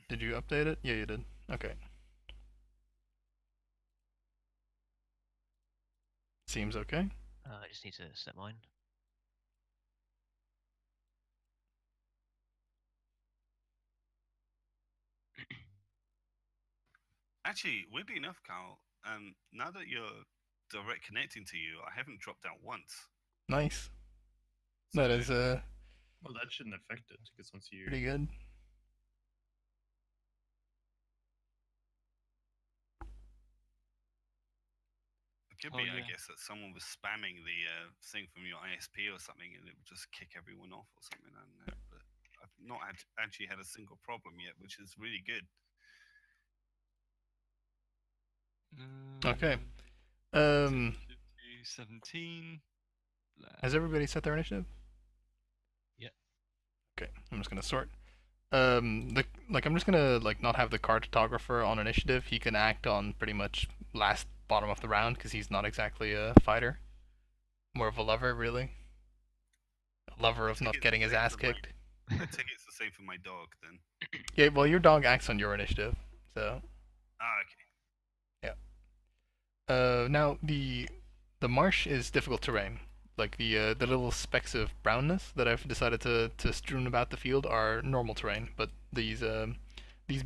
Did you update it? Yeah, you did. Okay. Seems okay. I just need to set mine. Actually, weirdly enough, Carl, now that you're direct connecting to you, I haven't dropped out once. Nice. So That is Well, that shouldn't affect it because once you pretty good. it could Oh, be, I yeah. guess, that someone was spamming the thing from your ISP or something, and it would just kick everyone off or something. I don't know, but I've not actually had a single problem yet, which is really good. Okay. 50, 17. Has everybody set their initiative? Yeah. Okay, I'm just gonna sort. I'm just gonna not have the cartographer on initiative. He can act on pretty much last bottom of the round because he's not exactly a fighter. More of a lover, really. A lover of not getting his ass kicked. I take it's the same for my dog then. Yeah, well, your dog acts on your initiative, so. Okay. Now the marsh is difficult terrain. Like the little specks of brownness that I've decided to strewn about the field are normal terrain, but these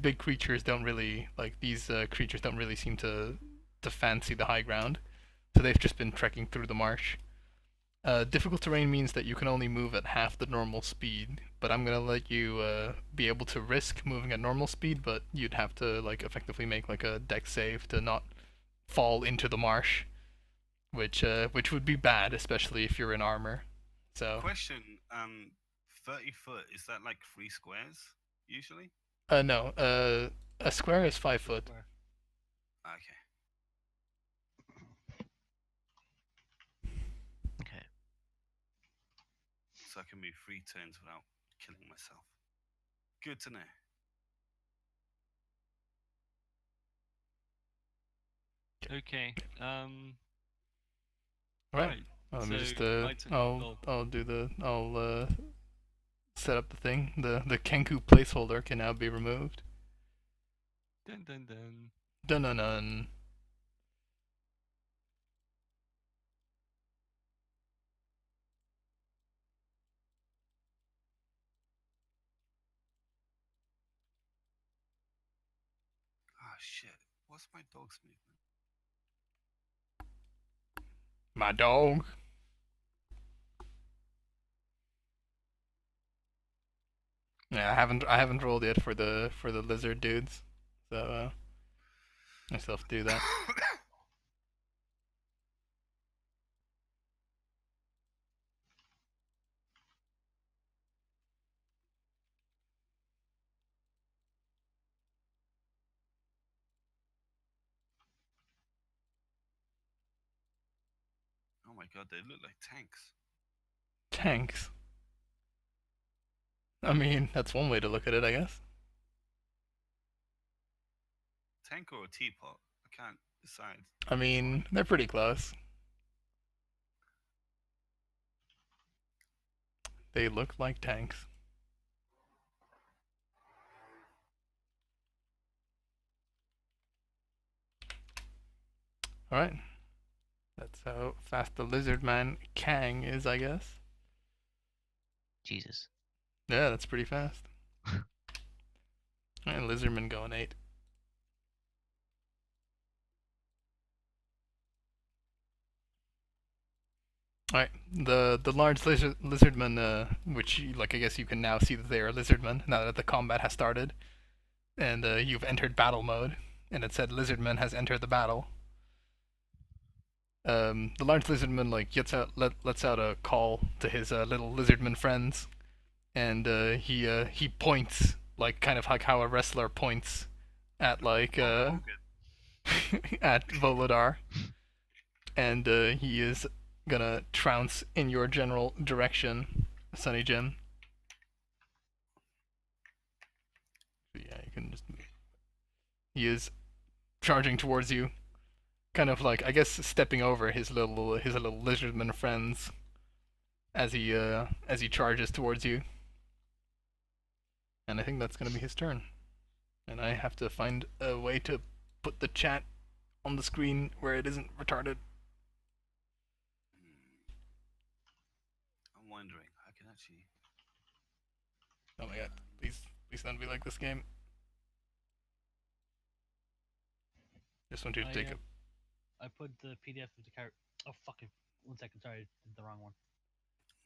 big creatures don't really creatures don't really seem to fancy the high ground, so they've just been trekking through the marsh. Difficult terrain means that you can only move at half the normal speed, but I'm gonna let you be able to risk moving at normal speed, but you'd have to effectively make a dex save to not fall into the marsh, which would be bad, especially if you're in armor. So Question: 30 foot, is that like 3 squares usually? no, a square is 5 foot. Square. Okay. Okay. So I can move 3 turns without killing myself. Good to know. Okay. Right. Right. Let me So, just my turn. I'll set up the thing. The Kenku placeholder can now be removed. Dun dun dun. Dun dun dun. Oh shit. What's my dog's movement? My dog. Yeah, I haven't rolled yet for the lizard dudes, so I still have to do that. Oh my god, they look like tanks. Tanks. I mean, that's one way to look at it, I guess. Tank or a teapot? I can't decide. I mean, they're pretty close. They look like tanks. Alright. That's how fast the lizard man Kang is, I guess. Jesus. Yeah, that's pretty fast. Alright, lizardman going 8. Alright, the large lizardmen, which I guess you can now see that they are lizardmen now that the combat has started, and you've entered battle mode, and it said lizardman has entered the battle. The large lizardman lets out a call to his little lizardman friends, and he points kind of like how a wrestler points at Hogan. at Volodar, and he is gonna trounce in your general direction, Sunny Jim. Yeah, you can just. He is charging towards you, kind of like, I guess, stepping over his little lizardman friends as he charges towards you. And I think that's gonna be his turn. And I have to find a way to put the chat on the screen where it isn't retarded. I'm wondering. I can actually. Oh my god! Please don't be like this game. Just want you to take it. I put the PDF of the character. Oh fuck it! 1 second. Sorry, I did the wrong one.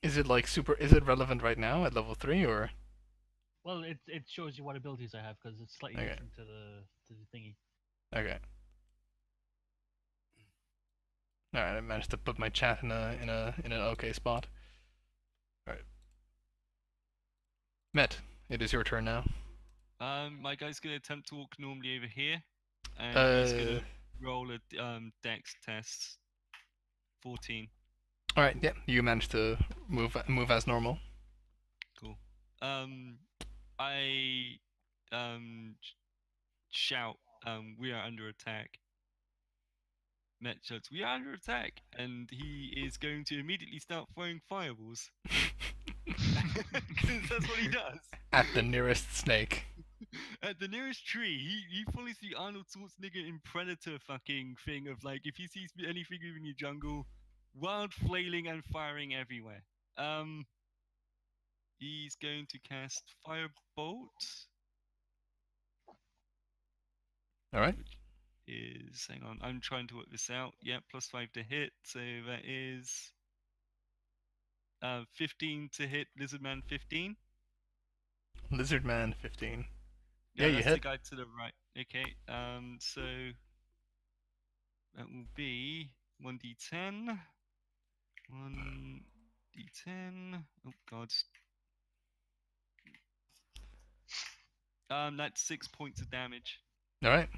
Is it like super? Is it relevant right now at level 3 or? Well, it shows you what abilities I have because it's slightly Okay. different to the thingy. Okay. All right, I managed to put my chat in an okay spot. All right. Met, it is your turn now. My guy's gonna attempt to walk normally over here, and he's gonna roll a dex test. 14. All right, yeah, you managed to move as normal. Cool. I shout, we are under attack. Met shouts, we are under attack, and he is going to immediately start throwing fireballs. Because that's what he does. At the nearest snake. At the nearest tree, he follows the Arnold Schwarzenegger in Predator fucking thing of like, if he sees anything in your jungle, wild flailing and firing everywhere. He's going to cast Firebolt. All right. Is, hang on, I'm trying to work this out. Yeah, +5 to hit, so that is 15 to hit Lizardman 15. Lizardman 15. Yeah, you that's hit. the guy to the right. Okay, so that will be 1d10. 1d10. Oh god. That's 6 points of damage. All right.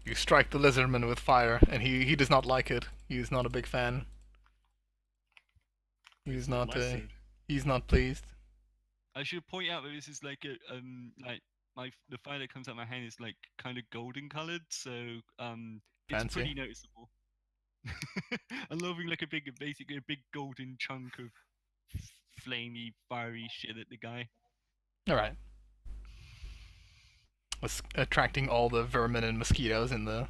You strike the lizardman with fire, and he does not like it. He's not a big fan. He's not pleased. I should point out that this is like a like the fire that comes out of my hand is like kind of golden colored, so it's Fancy. pretty noticeable. I'm loving like basically a big golden chunk of flamey, fiery shit at the guy. All right. Was attracting all the vermin and mosquitoes in the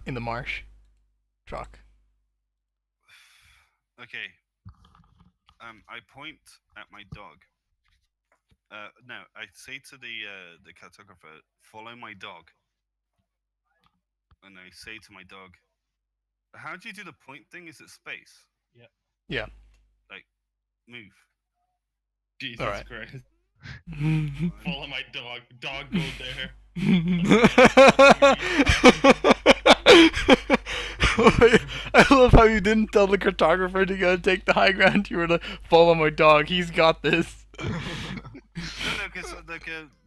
marsh. Truck. Okay. I point at my dog. No, I say to the cartographer, follow my dog. And I say to my dog, how do you do the point thing? Is it space? Yeah. Like, move. Jesus Alright. Christ. Follow my dog. Dog, go there. I love how you didn't tell the cartographer to go take the high ground. You were like, follow my dog. He's got this. No, because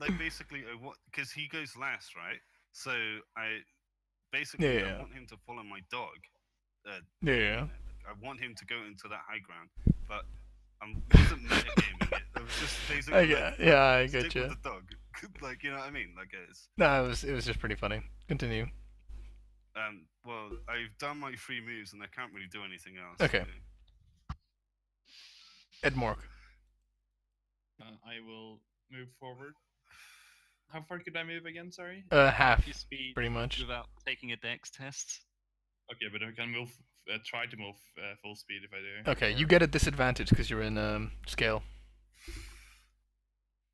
like basically, because he goes last, right? So I basically Yeah. I want him to follow my dog. Yeah. I want him to go into that high ground, but I wasn't metagaming it. I was just basically I like, get stick you. with the dog. Like, you know what I mean? Like it's No, it was just pretty funny. Continue. well, I've done my 3 moves and I can't really do anything else. Okay. so- Edmork. I will move forward. How far could I move again? Sorry. Half, Your speed pretty much. without taking a dex test. Okay, but I can move. Try to move full speed if I do. Okay, or- you get a disadvantage because you're in scale,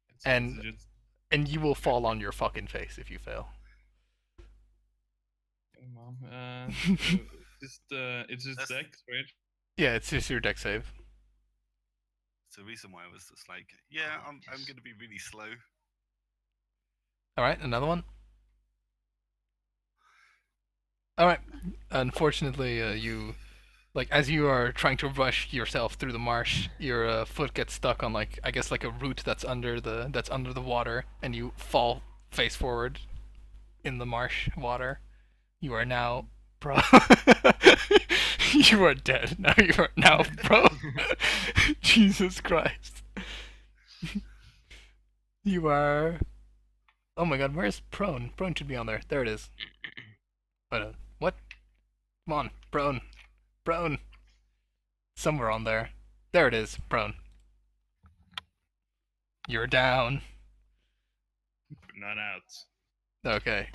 it's- and- it's just- and you will fall on your fucking face if you fail. Come on. It's just That's- Dex, right? Yeah, it's just your deck save. It's the reason why I was just like, yeah, I'm gonna be really slow. All right, another one. All right. Unfortunately, you, like, as you are trying to rush yourself through the marsh, your foot gets stuck on like I guess like a root that's under the water, and you fall face forward in the marsh water. You are now You are dead. Now you are now prone. Jesus Christ. You are. Oh my god, where's prone? Prone should be on there. There it is. What? Come on, prone. Prone. Somewhere on there. There it is, prone. You're down. Not out. Okay.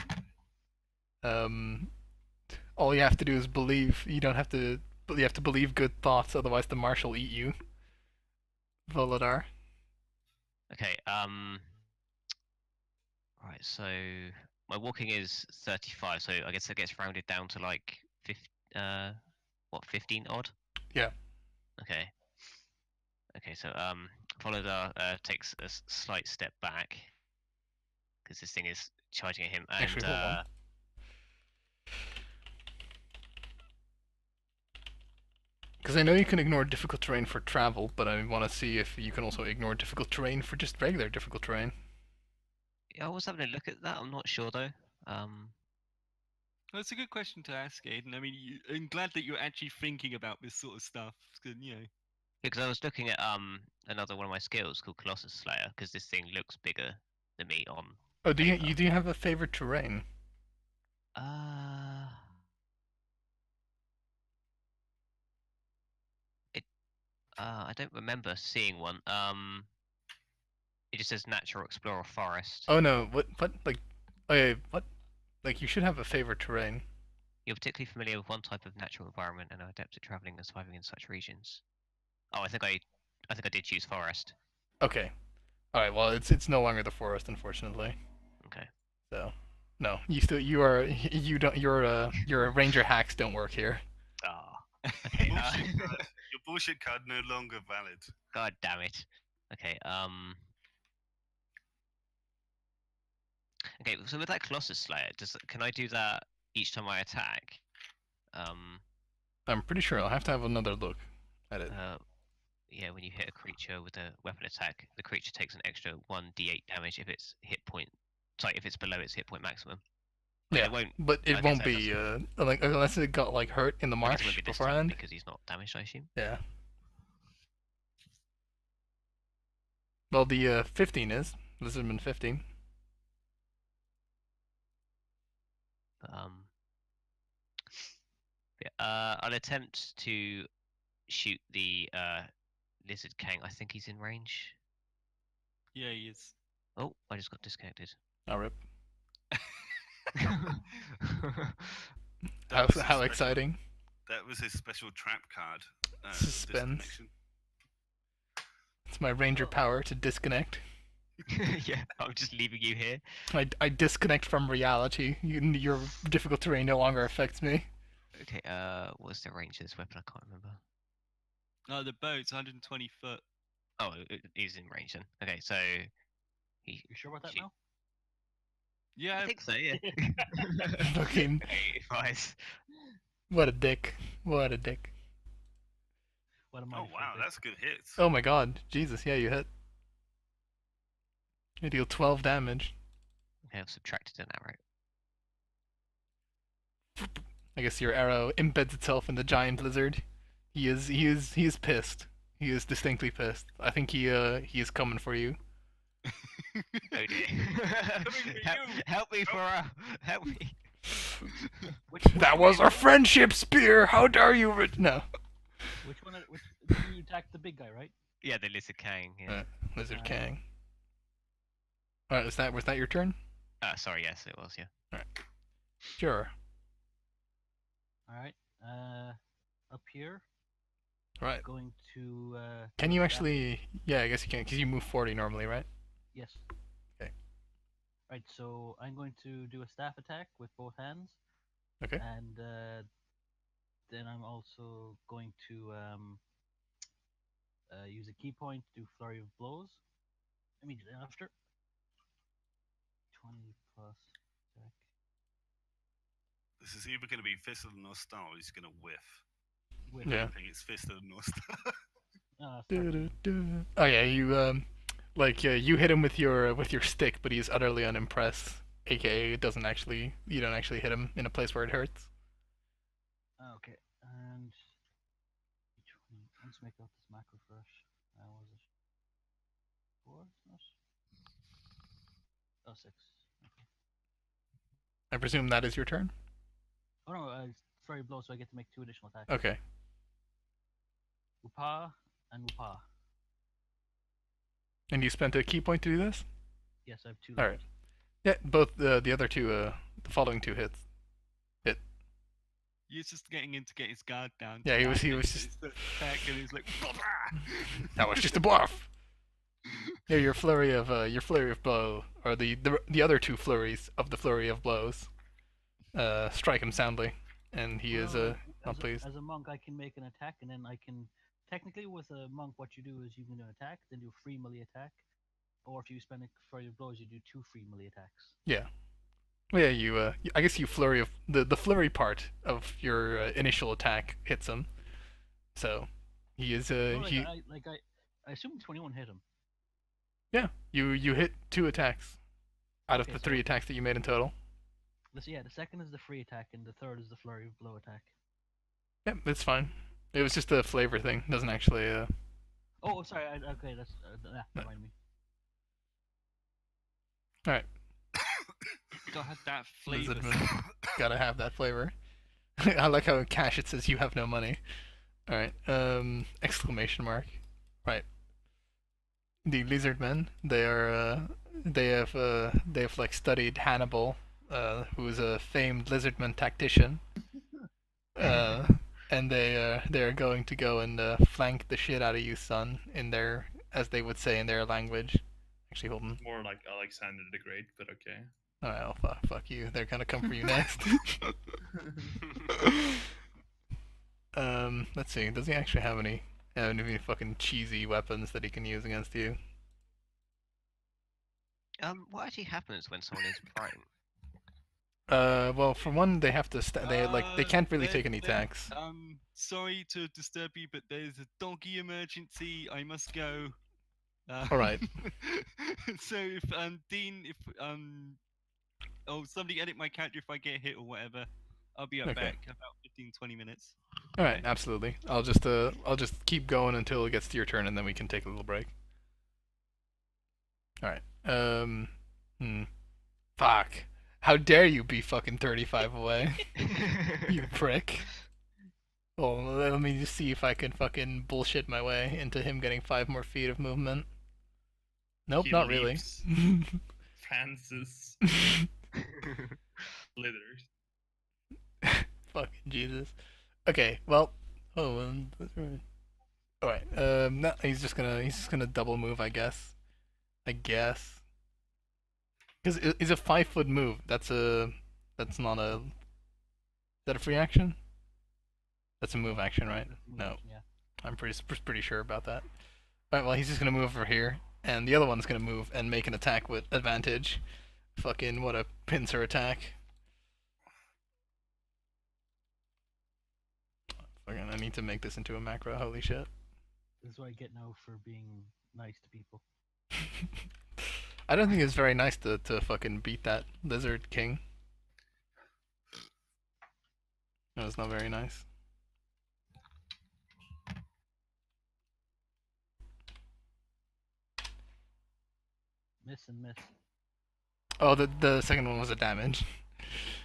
All you have to do is believe. You don't have to. You have to believe good thoughts, otherwise the marsh will eat you. Volodar. Okay. Right. So my walking is 35. So I guess that gets rounded down to like 15 odd. Yeah. Okay. Okay. So Volodar takes a slight step back because this thing is charging at him, and Actually, hold on. Because I know you can ignore difficult terrain for travel, but I want to see if you can also ignore difficult terrain for just regular difficult terrain. Yeah, I was having a look at that. I'm not sure though. That's a good question to ask, Aiden. I mean, I'm glad that you're actually thinking about this sort of stuff. 'Cause, you know. Because I was looking at another one of my skills called Colossus Slayer, because this thing looks bigger than me on. Oh, do you have a favorite terrain? I don't remember seeing one. It just says Natural Explorer Forest. Oh no, what like, okay, what? Like you should have a favorite terrain. You're particularly familiar with one type of natural environment and are adept at traveling and surviving in such regions. Oh, I think I did choose forest. Okay. All right. Well, it's no longer the forest, unfortunately. Okay. So, no, your ranger hacks don't work here. Ah. Okay. Your bullshit card no longer valid. God damn it. Okay. Okay. So with that Colossus Slayer, can I do that each time I attack? I'm pretty sure I'll have to have another look at it. Yeah, when you hit a creature with a weapon attack, the creature takes an extra 1d8 damage if its hit point. Sorry, if it's below its hit point maximum. But Yeah, it won't. but I it guess won't that be doesn't- like unless it got like hurt in the I guess it marsh won't be this time beforehand. because he's not damaged, I assume. Yeah. Well, the 15 is. This has been 15. Yeah, I'll attempt to shoot the Lizard King. I think he's in range. Yeah, he is. Oh, I just got disconnected. Oh, rip. That was his How special- exciting. That was his special trap card. Suspense. disconnection. It's my ranger power to disconnect. Yeah, I'm just leaving you here. I disconnect from reality. Your difficult terrain no longer affects me. Okay, what's the range of this weapon? I can't remember. Oh, the boat's 120 foot. Oh, it is in range then. Okay, so he. You sure about that shoot- now? Yeah, I think so, yeah. Fucking 85. what a dick. What a dick. What am I? Oh wow, that's a good hit. Oh my god. Jesus, yeah, you hit. You deal 12 damage. Okay, I've subtracted an arrow. I guess your arrow embeds itself in the giant lizard. He is pissed. He is distinctly pissed. I think he is coming for you. Oh dear. Help me, Farah. Help me. That was a friendship spear. How dare you? No. Which one? Which you attacked the big guy, right? Yeah, the Lizard King. Yeah. Lizard King. Alright, was that your turn? Sorry, yes, it was, yeah. Sure. All right. Up here, Right. going to. Can you actually? Yeah, I guess you can, because you move 40 normally, right? Yes. Okay. Right. So I'm going to do a staff attack with both hands. Okay. And then I'm also going to use a key point to do flurry of blows immediately after. 20 plus attack. This is either going to be Fist of the North Star or he's going to whiff. With Yeah. I think it's Fist of the North Star. Du-du-du. Oh yeah, you you hit him with your stick, but he's utterly unimpressed. AKA, you don't actually hit him in a place where it hurts. Okay. And just make out this macro first. Was it 4? Not? Oh, 6. Okay. I presume that is your turn? Oh no, it's flurry of blow, so I get to make 2 additional attacks. Okay. Upa and Upa. And you spent a key point to do this? Yes, I have 2. Alright. Yeah, both the other two, the following 2 hits. He's just getting in to get his guard down. Yeah, he was and just- it's the attack, and he's like, That was just a bluff! Yeah, your flurry of blow, or the other 2 flurries of the flurry of blows, strike him soundly, and he is not pleased. As a monk, I can make an attack, and then I can technically with a monk, what you do is you can do an attack, then do a free melee attack, or if you spend a flurry of blows, you do 2 free melee attacks. Yeah. Well, yeah, you I guess you flurry of the flurry part of your initial attack hits him. So he is No, he I assume 21 hit him. yeah, you hit 2 attacks out of Okay, the so- 3 attacks that you made in total. Yeah, the second is the free attack, and the third is the flurry of blow attack. Yeah, it's fine. It was just a flavor thing. Doesn't actually Oh, sorry. Okay, that's remind me. all right. gotta have that flavor. Lizardman. Gotta have that flavor. I like how in cash it says you have no money. All right. Exclamation mark. Right. The lizardmen. They have like studied Hannibal, who is a famed lizardman tactician. And they're going to go and flank the shit out of you, son, in their, as they would say in their language. Actually, hold on. More like Alexander the Great, but okay. Oh, fuck you. They're gonna come for you next. Let's see. Does he actually have any fucking cheesy weapons that he can use against you? What actually happens when someone is prime? Well, for one, they have to. They can't really take any Then, attacks. Sorry to disturb you, but there's a doggy emergency. I must go. All right. So if Dean, if somebody edit my character if I get hit or whatever, I'll be Okay. back about 15-20 minutes. All right, absolutely. I'll just keep going until it gets to your turn, and then we can take a little break. All right. Fuck. How dare you be fucking 35 away, you prick. Well, let me just see if I can fucking bullshit my way into him getting 5 more feet of movement. Nope, He not really. leaps. Francis slithers. Fucking Jesus. Okay, well, all right. No, he's just gonna double move, I guess. Because it's a 5-foot move. That's not a. Is that a free action? That's a move action, right? No. Yeah. I'm pretty sure about that. Alright, well, he's just gonna move over here, and the other one's gonna move and make an attack with advantage. Fucking what a pincer attack. Fucking, I need to make this into a macro, holy shit. This is what I get now for being nice to people. I don't think it's very nice to fucking beat that lizard king. That was not very nice. Miss and miss. Oh, the second one was a damage.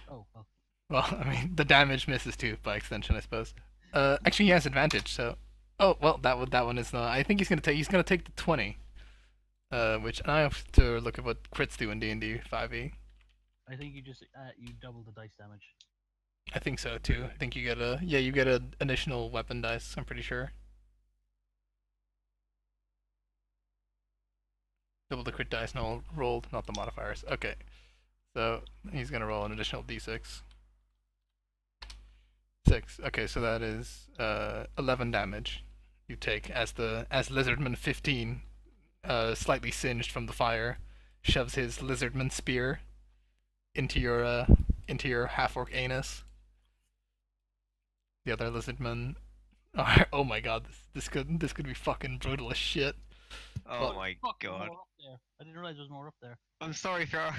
Oh, well. Well, I mean, the damage misses too, by extension, I suppose. Actually, he has advantage, so. Oh, well, that one is not. I think he's gonna take the 20. Which I have to look at what crits do in D&D 5e. I think you just you double the dice damage. I think so too. I think you get an additional weapon dice. I'm pretty sure. Double the crit dice, no rolled, not the modifiers. Okay, so he's gonna roll an additional d6. 6. Okay, so that is 11 damage you take as Lizardman 15, slightly singed from the fire, shoves his Lizardman spear into your half-orc anus. The other Lizardman. Oh my god, this could be fucking brutal as shit. Oh my Fuck, there's god. more up there. I didn't realize there was more up there. I'm sorry, Farrah.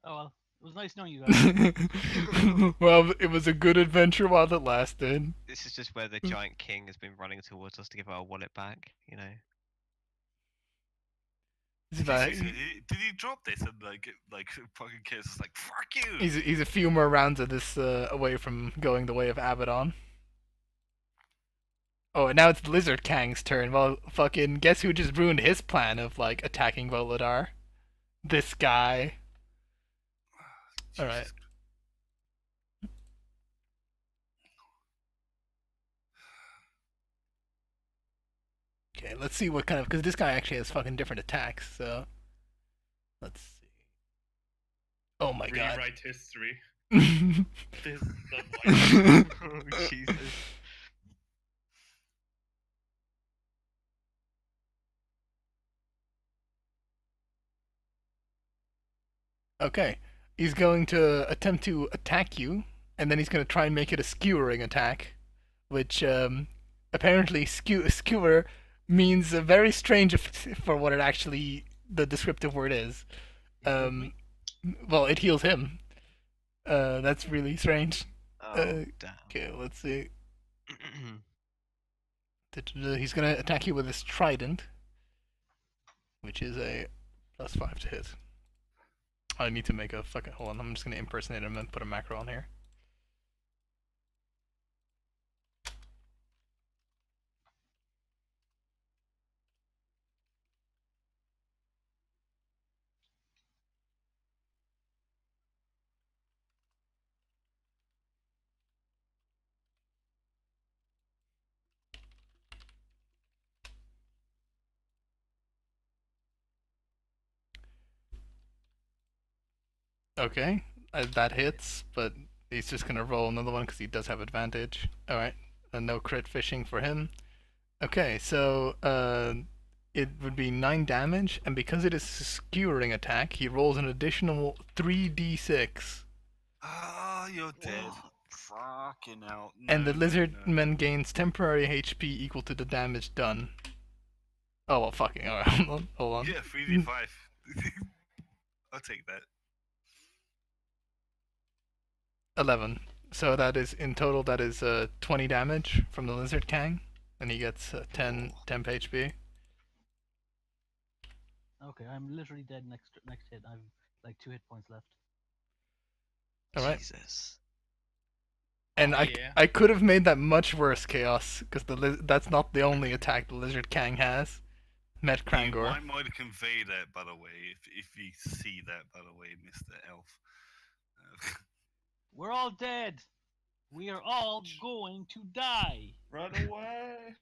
Oh well. was nice knowing you guys. Well, it was a good adventure while it lasted. This is just where the giant king has been running towards us to give our wallet back. You know. He's about- Did he drop this and like fucking kids is like fuck you? He's a few more rounds of this away from going the way of Abaddon. Oh, and now it's Lizard Kang's turn. Well, fucking guess who just ruined his plan of like attacking Volodar? This guy. All right. Jesus. Okay, let's see what kind of, because this guy actually has fucking different attacks. So let's see. Oh my god. Rewrite history. Okay, This is the Oh, Jesus. he's going to attempt to attack you, and then he's going to try and make it a skewering attack, which apparently skewer means a very strange for what it actually the descriptive word is. Well, it heals him. That's really strange. Oh, damn. Okay, let's see. He's going to attack you with his trident, which is a +5 to hit. I need to make a fucking... Hold on, I'm just going to impersonate him and put a macro on here. Okay, that hits, but he's just gonna roll another one because he does have advantage. Alright, no crit fishing for him. Okay, so it would be 9 damage, and because it is a skewering attack, he rolls an additional 3d6. Ah, you're dead. Fucking hell. And the No, lizard no. man gains temporary HP equal to the damage done. Oh well, fucking alright. Hold on. Yeah, 3d5. I'll take that. 11. So that is in total. That is 20 damage from the lizard Kang, and he gets 10 temp HP. Okay, I'm literally dead next hit. I've like 2 hit points left. All right. Jesus. And Oh, I yeah. I could have made that much worse, Chaos, because that's not the only attack the lizard Kang has. Met You Krangor. might convey that, by the way, if you see that, by the way, Mr. Elf. We're all dead. We are all going to die. Run away.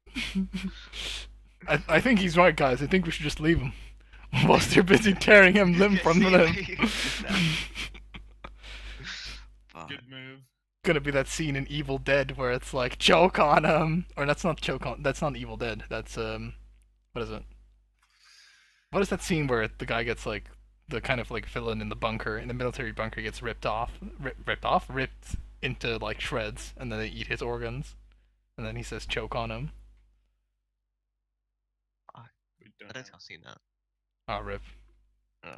I think he's right, guys. I think we should just leave him. Whilst they're busy tearing him limb from See limb. what you said. Fuck. Good move. Gonna be that scene in Evil Dead where it's like choke on him, or that's not choke on. That's not Evil Dead. That's what is it? What is that scene where the guy gets like the kind of like villain in the bunker, in the military bunker, gets ripped into like shreds, and then they eat his organs, and then he says choke on him. We I don't think I've seen that. Ah, rip. Oh.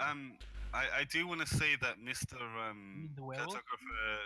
I do want to say that Mr. mean the werewolf? Cartographer